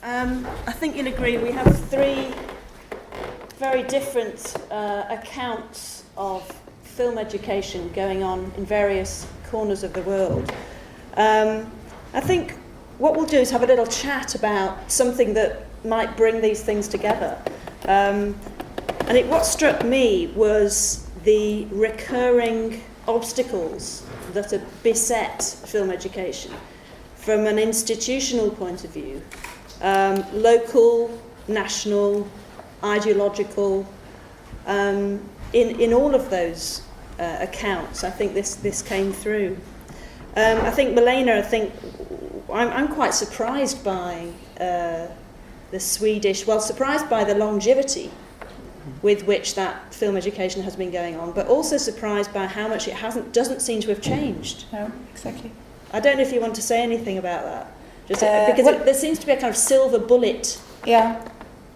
I think you'll agree we have three very different accounts of film education going on in various corners of the world. I think what we'll do is have a little chat about something that might bring these things together. What struck me was the recurring obstacles that beset film education from an institutional point of view, local, national, ideological, in all of those accounts. I think this came through. I think Malena, I'm quite surprised by the Swedish, surprised by the longevity with which that film education has been going on, but also surprised by how much it doesn't seem to have changed. No, exactly. I don't know if you want to say anything about that, because there seems to be a kind of silver bullet,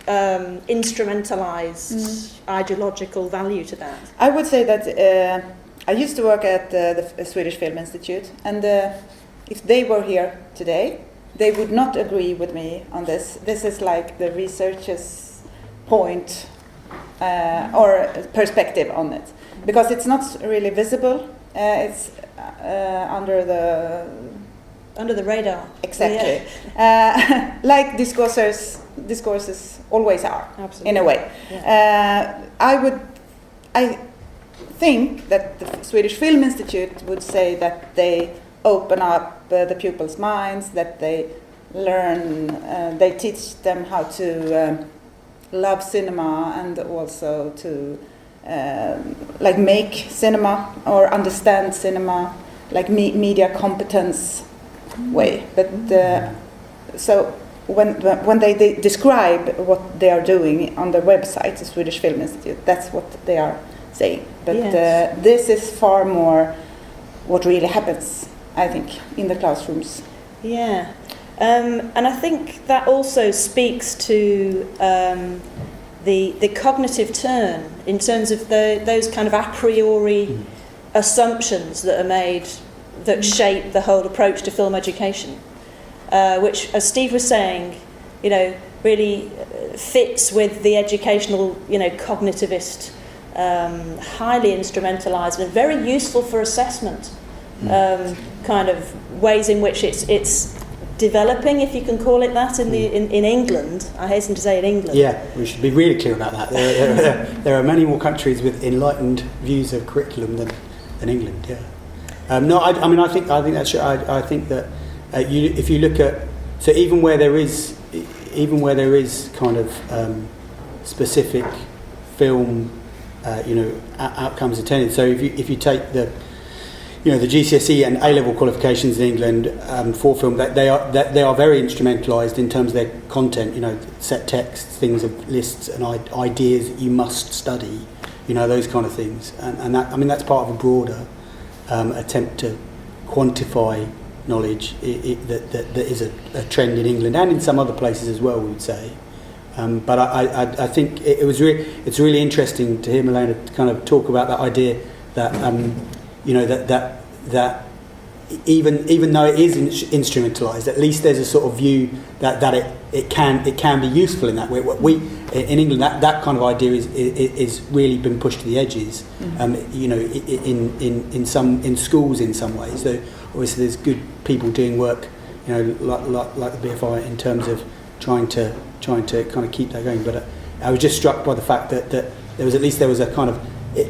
instrumentalized ideological value to that. I would say that I used to work at the Swedish Film Institute, and if they were here today, they would not agree with me on this. This is like the researcher's point or perspective on it, because it's not really visible. It's under the radar. Exactly. Yeah. Like discourses always are. Absolutely. In a way. Yeah. I think that the Swedish Film Institute would say that they open up the pupils' minds, that they learn, they teach them how to love cinema, and also to make cinema or understand cinema, like media competence way. But so when they describe what they are doing on their website, the Swedish Film Institute, that's what they are saying. But yes. This is far more what really happens, I think, in the classrooms. Yeah. And I think that also speaks to the cognitive turn in terms of those kind of a priori assumptions that are made that shape the whole approach to film education, which, as Steve was saying, really fits with the educational, cognitivist, highly instrumentalized and very useful for assessment kind of ways in which it's developing, if you can call it that, in England. I hasten to say in England. Yeah, we should be really clear about that. There are many more countries with enlightened views of curriculum than England. Yeah. I think that's true. I think that if you look at, so even where there is kind of specific film outcomes attended. So if you take the GCSE and A-level qualifications in England for film, they are very instrumentalised in terms of their content. Set texts, things of lists and ideas that you must study. Those kind of things, and that's part of a broader attempt to quantify knowledge. That is a trend in England and in some other places as well, we would say, But I think it's really interesting to hear Malena kind of talk about that idea that that even though it is instrumentalised, at least there's a sort of view that it can be useful in that way. We in England that kind of idea is really been pushed to the edges. In schools in some ways. So obviously there's good people doing work, like the BFI in terms of trying to kind of keep that going. But I was just struck by the fact that there was a kind of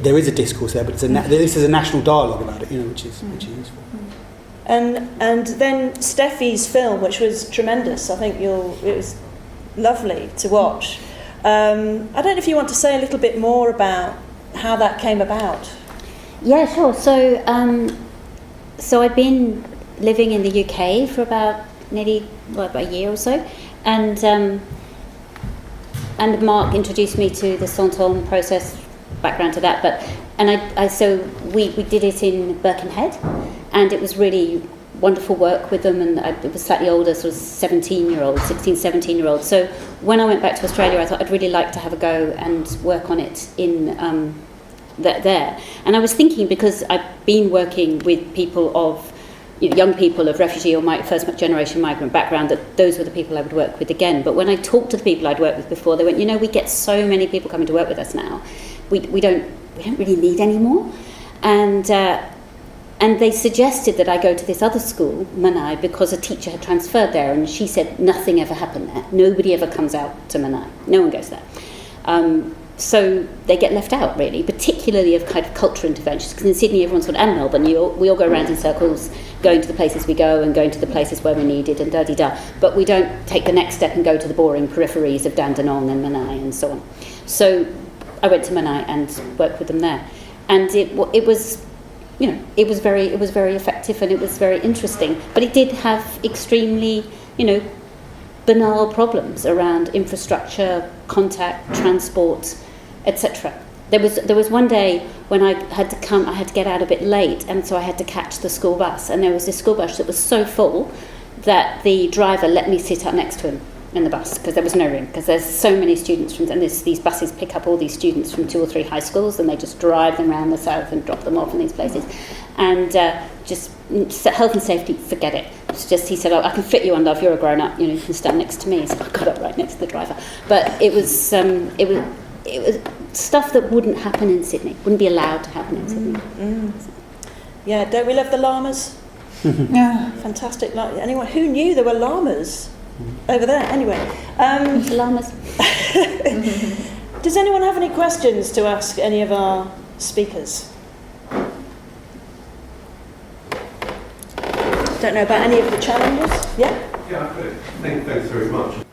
there is a discourse there, but this is a national dialogue about it, which is useful. And then Steffi's film, which was tremendous. I think it was lovely to watch. I don't know if you want to say a little bit more about how that came about. Yeah, sure. So I'd been living in the UK for about a year or so, and Mark introduced me to the Stockholm process. Background to that, so we did it in Birkenhead, and it was really wonderful work with them, and it was slightly older, sort of 17-year-olds. So when I went back to Australia, I thought I'd really like to have a go and work on it in there. And I was thinking, because I've been working with people of young people of refugee or first generation migrant background, that those were the people I would work with again. But when I talked to the people I'd worked with before, they went, we get so many people coming to work with us now. We don't really need any more, and they suggested that I go to this other school, Manai, because a teacher had transferred there, and she said nothing ever happened there. Nobody ever comes out to Manai. No one goes there. So they get left out, really, particularly of kind of cultural interventions. Because in Sydney, everyone's sort of, and Melbourne, we all go around in circles, going to the places we go and going to the places where we're needed and da-di-da. But we don't take the next step and go to the boring peripheries of Dandenong and Manai and so on. So I went to Manai and worked with them there, and it was very effective, and it was very interesting. But it did have extremely banal problems around infrastructure, contact, transport, etc. There was one day when I had to get out a bit late, and so I had to catch the school bus, and there was this school bus that was so full that the driver let me sit up next to him in the bus, because there was no room, because there's so many students and these buses pick up all these students from 2 or 3 high schools, and they just drive them around the south and drop them off in these places, and just health and safety, forget it. It's just, he said, I can fit you on, love, you're a grown up, you can stand next to me. So I got up right next to the driver, but it was stuff that wouldn't happen in Sydney, wouldn't be allowed to happen in Sydney. Yeah, don't we love the llamas? Yeah, fantastic. Anyone who knew there were llamas over there? Anyway, llamas. Does anyone have any questions to ask any of our speakers? Don't know about any of the challenges. Yeah. Yeah, thanks very much.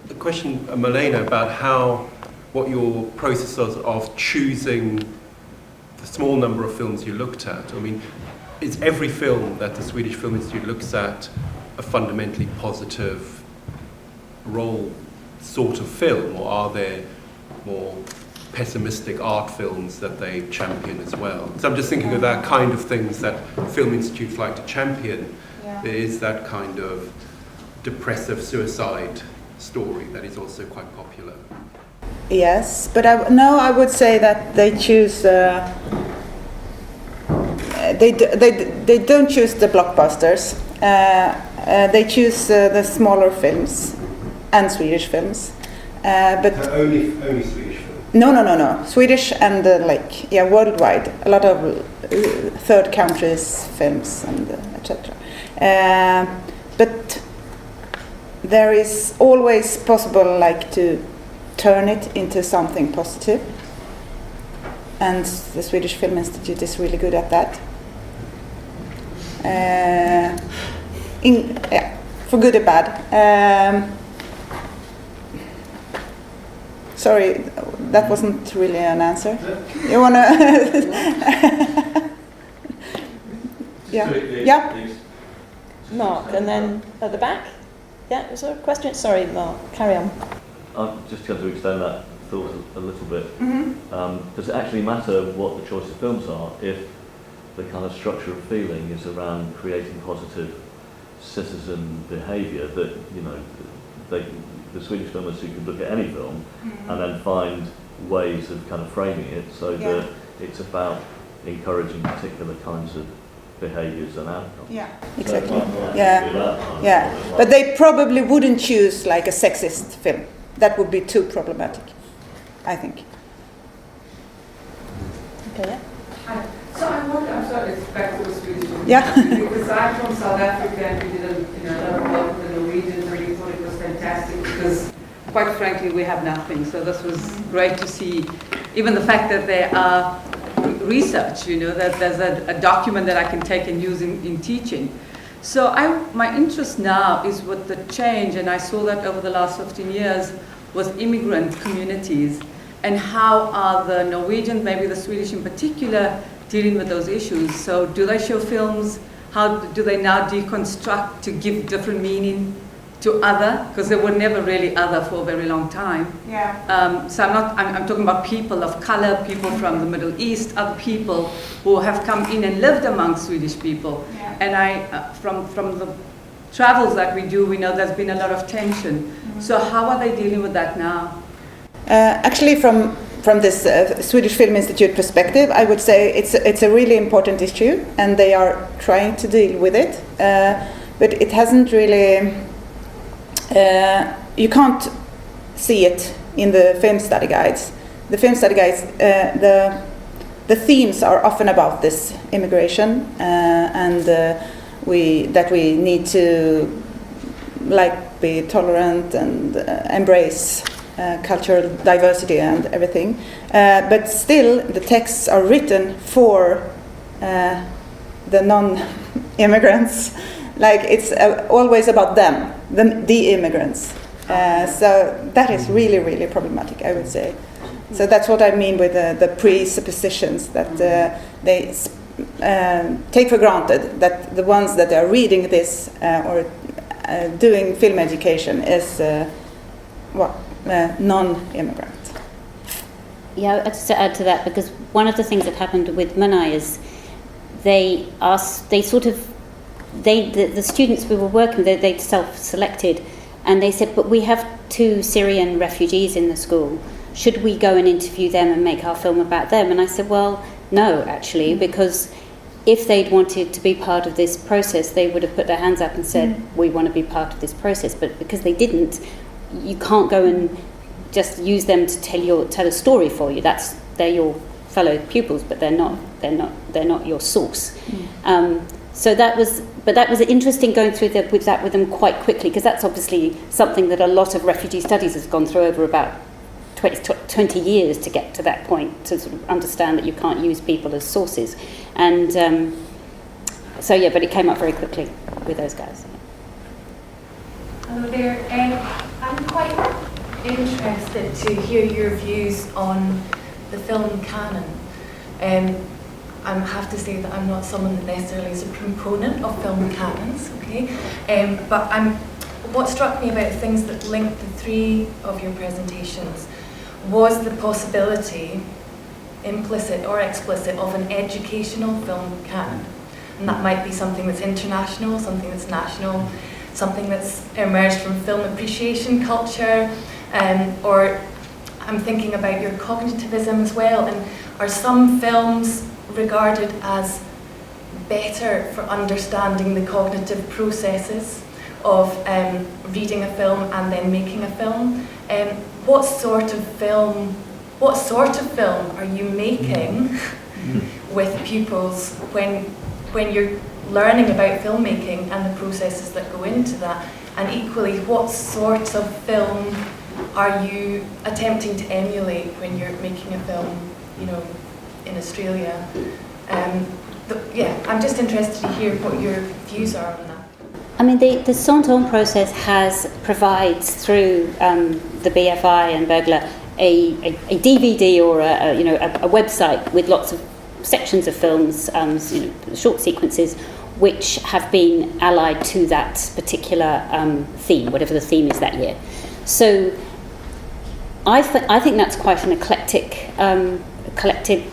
A question, Malena, about what your process was of choosing the small number of films you looked at. I mean, is every film that the Swedish Film Institute looks at a fundamentally positive role sort of film, or are there more pessimistic art films that they champion as well? So I'm just thinking of that kind of things that film institutes like to champion. Yeah. There is that kind of depressive suicide story that is also quite popular. Yes, but I would say that they choose. They don't choose the blockbusters. They choose the smaller films and Swedish films. But only Swedish films. No. Swedish and worldwide. A lot of third countries films and etc. But there is always possible to turn it into something positive, and the Swedish Film Institute is really good at that. For good or bad. Sorry, that wasn't really an answer. You wanna? Yeah. Mark, and then at the back. Yeah, was there a question? Sorry, Mark, carry on. I'm just going to extend that thought a little bit. Mm-hmm. Does it actually matter what the choice of films are if the kind of structure of feeling is around creating positive citizen behaviour, that the Swedish Film Institute could look at any film and then find ways of kind of framing it so that it's about encouraging particular kinds of behaviours and outcomes. Yeah, exactly. Yeah. But they probably wouldn't choose like a sexist film. That would be too problematic, I think. Okay. Yeah. Hi. So I wonder, I'm sorry, it's back to the Swedish. Yeah. Because I'm from South Africa and we did a lot of work with the Norwegians and we thought it was fantastic because, quite frankly, we have nothing. So this was great to see, even the fact that there are research, that there's a document that I can take and use in teaching. So my interest now is with the change, and I saw that over the last 15 years, with immigrant communities, and how are the Norwegians, maybe the Swedish in particular, dealing with those issues. So do they show films? How do they now deconstruct to give different meaning to other? Because they were never really other for a very long time. Yeah. So I'm talking about people of color, people from the Middle East, other people who have come in and lived among Swedish people. Yeah. And from the travels that we do, we know there's been a lot of tension. So how are they dealing with that now? Actually, from this Swedish Film Institute perspective, I would say it's a really important issue, and they are trying to deal with it. But it hasn't really. You can't see it in the film study guides. The film study guides, the themes are often about this immigration, and we need to be tolerant and embrace cultural diversity and everything. But still, the texts are written for the non-immigrants. It's always about them, the immigrants. So that is really, really problematic, I would say. So that's what I mean with the presuppositions, that they take for granted that the ones that are reading this or doing film education is non-immigrant. Yeah, just to add to that, because one of the things that happened with Munai is the students we were working with, they self-selected, and they said, but we have 2 Syrian refugees in the school. Should we go and interview them and make our film about them? And I said, well, no, actually, because if they'd wanted to be part of this process, they would have put their hands up and said, we want to be part of this process. But because they didn't, you can't go and just use them to tell a story for you. They're your fellow pupils, but they're not your source. So that was interesting going through with them quite quickly, because that's obviously something that a lot of refugee studies has gone through over about 20 years to get to that point, to sort of understand that you can't use people as sources. And but it came up very quickly with those guys. Hello there. I'm quite interested to hear your views on the film canon. I have to say that I'm not someone that necessarily is a proponent of film canons, okay? But what struck me about things that linked the 3 of your presentations was the possibility, implicit or explicit, of an educational film canon. And that might be something that's international, something that's national, something that's emerged from film appreciation culture, or I'm thinking about your cognitivism as well. And are some films regarded as better for understanding the cognitive processes of reading a film and then making a film? What sort of film are you making with pupils when you're learning about filmmaking and the processes that go into that? And equally, what sort of film are you attempting to emulate when you're making a film, in Australia? I'm just interested to hear what your views are on that. I mean, the Centon process provides through the BFI and Bergler a DVD or a website with lots of sections of films, short sequences, which have been allied to that particular theme, whatever the theme is that year. So I think that's quite an eclectic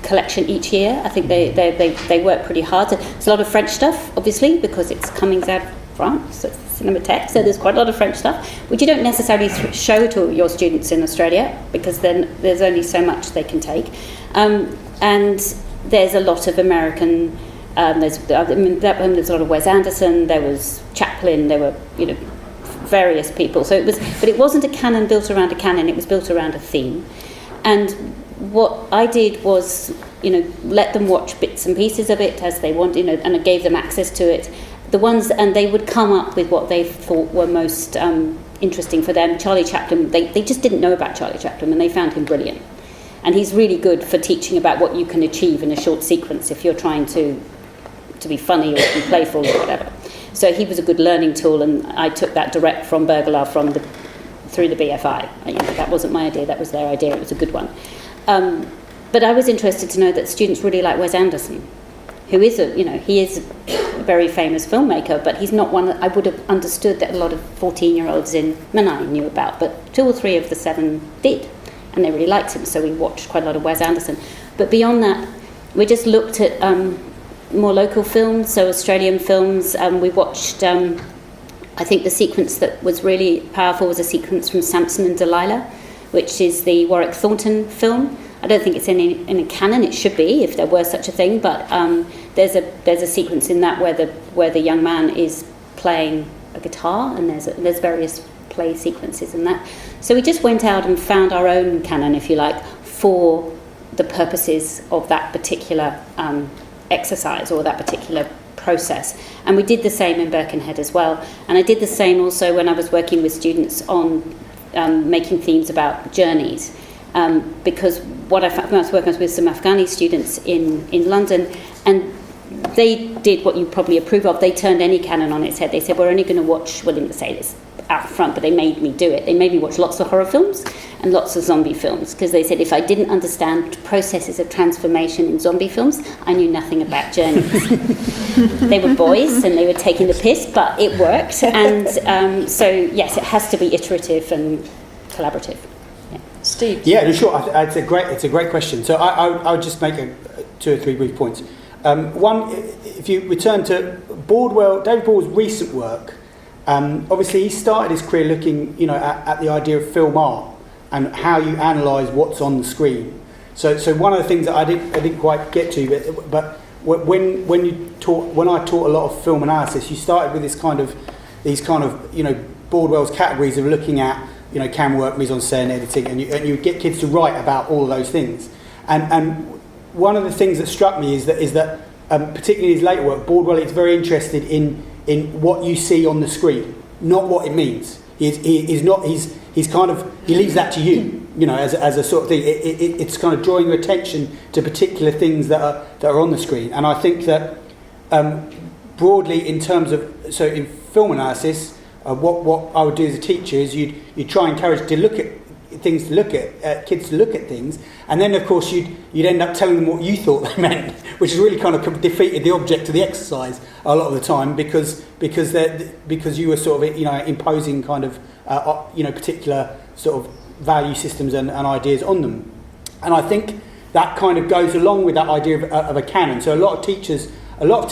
collection each year. I think they work pretty hard. There's a lot of French stuff, obviously, because it's coming out France, so it's the Cinematheque, so there's quite a lot of French stuff, which you don't necessarily show to your students in Australia, because then there's only so much they can take. And there's a lot of American, there's a lot of Wes Anderson, there was Chaplin, there were, various people. So it wasn't a canon built around a canon, it was built around a theme. And what I did was, let them watch bits and pieces of it as they want, and I gave them access to it. And they would come up with what they thought were most interesting for them. Charlie Chaplin, they just didn't know about Charlie Chaplin, and they found him brilliant. And he's really good for teaching about what you can achieve in a short sequence if you're trying to be funny or to be playful or whatever. So he was a good learning tool, and I took that direct from Bergelaar through the BFI. That wasn't my idea, that was their idea, it was a good one. But I was interested to know that students really like Wes Anderson, who is he is a very famous filmmaker, but he's not one that I would have understood that a lot of 14-year-olds in Menai knew about, but 2 or 3 of the 7 did, and they really liked him, so we watched quite a lot of Wes Anderson. But beyond that, we just looked at more local films, so Australian films. We watched, I think the sequence that was really powerful was a sequence from Samson and Delilah, which is the Warwick Thornton film. I don't think it's in a canon. It should be, if there were such a thing. But there's a sequence in that where the young man is playing a guitar, and there's various play sequences in that. So we just went out and found our own canon, if you like, for the purposes of that particular exercise or that particular process. And we did the same in Birkenhead as well. And I did the same also when I was working with students on making themes about journeys. Because what I found when I was working with some Afghani students in London, and they did what you probably approve of. They turned any canon on its head. They said, we're only going to watch, well, they didn't say this out front, but they made me do it. They made me watch lots of horror films and lots of zombie films, because they said if I didn't understand processes of transformation in zombie films, I knew nothing about journeys. They were boys and they were taking the piss, but it worked. And so, yes, it has to be iterative and collaborative. Steve? Yeah, sure. It's a great question. So I would just make 2 or 3 brief points. One, if you return to David Bordwell's recent work, obviously he started his career looking, at the idea of film art and how you analyse what's on the screen. So one of the things that I didn't quite get to, but when I taught a lot of film analysis, you started with these kind of Bordwell's categories of looking at camera work, mise en scène, editing, and you get kids to write about all of those things. And one of the things that struck me is that particularly in his later work, Bordwell is very interested in what you see on the screen, not what it means. He leaves that to you, as a sort of thing. It's kind of drawing your attention to particular things that are on the screen. And I think that broadly, in terms of in film analysis, what I would do as a teacher is you'd try and encourage to look at things, kids to look at things, and then of course you'd end up telling them what you thought they meant, which really kind of defeated the object of the exercise a lot of the time, because you were sort of imposing kind of particular sort of value systems and ideas on them. And I think that kind of goes along with that idea of a canon. So a lot of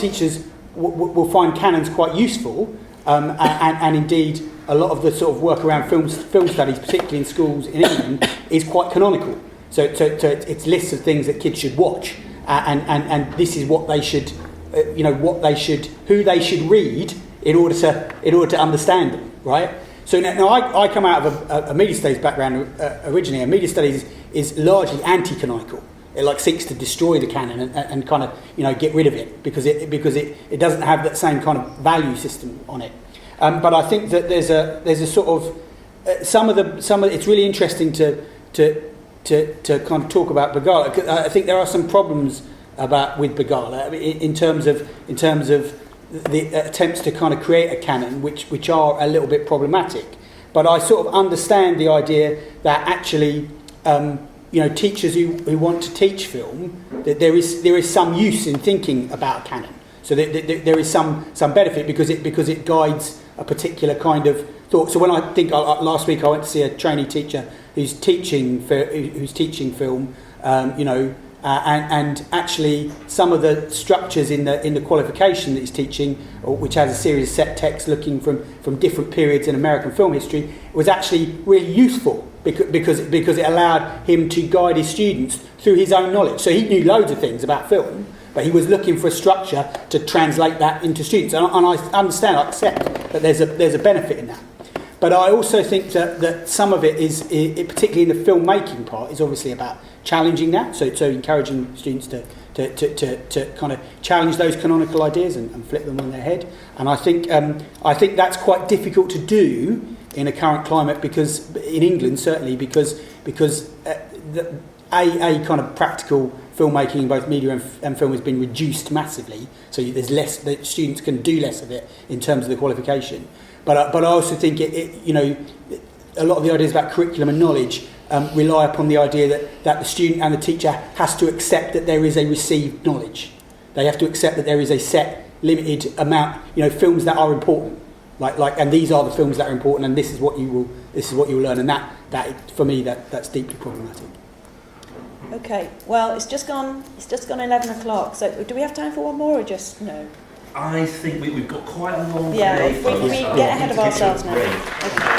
teachers will find canons quite useful. And indeed, a lot of the sort of work around film studies, particularly in schools in England, is quite canonical. So it's lists of things that kids should watch, and this is what they should, who they should read in order to understand them, right? So now I come out of a media studies background originally, and media studies is largely anti-canonical. It seeks to destroy the canon and kind of get rid of it because it doesn't have that same kind of value system on it. But I think that there's a sort of some of it's really interesting to kind of talk about Begala. I think there are some problems with Begala in terms of the attempts to kind of create a canon which are a little bit problematic. But I sort of understand the idea that actually. Teachers who want to teach film, that there is some use in thinking about canon. So there is some benefit because it guides a particular kind of thought. So when I think last week I went to see a trainee teacher who's teaching film, and actually some of the structures in the qualification that he's teaching, which has a series of set texts looking from different periods in American film history, was actually really useful because it allowed him to guide his students through his own knowledge. So he knew loads of things about film, but he was looking for a structure to translate that into students. And I understand, I accept that there's a benefit in that. But I also think that some of it is, particularly in the filmmaking part, is obviously about challenging that. So encouraging students to kind of challenge those canonical ideas and flip them on their head. And I think that's quite difficult to do in a current climate, because in England certainly because a kind of practical filmmaking in both media and film has been reduced massively. So there's less, that students can do less of it in terms of the qualification. But I also think a lot of the ideas about curriculum and knowledge rely upon the idea that the student and the teacher has to accept that there is a received knowledge. They have to accept that there is a set, limited amount, films that are important. And these are the films that are important, and this is what you will learn. And that for me, that's deeply problematic. Okay. Well, it's just gone 11 o'clock. So do we have time for one more, or just no? I think we've got quite a long day. Yeah, we get ahead of ourselves now. Okay.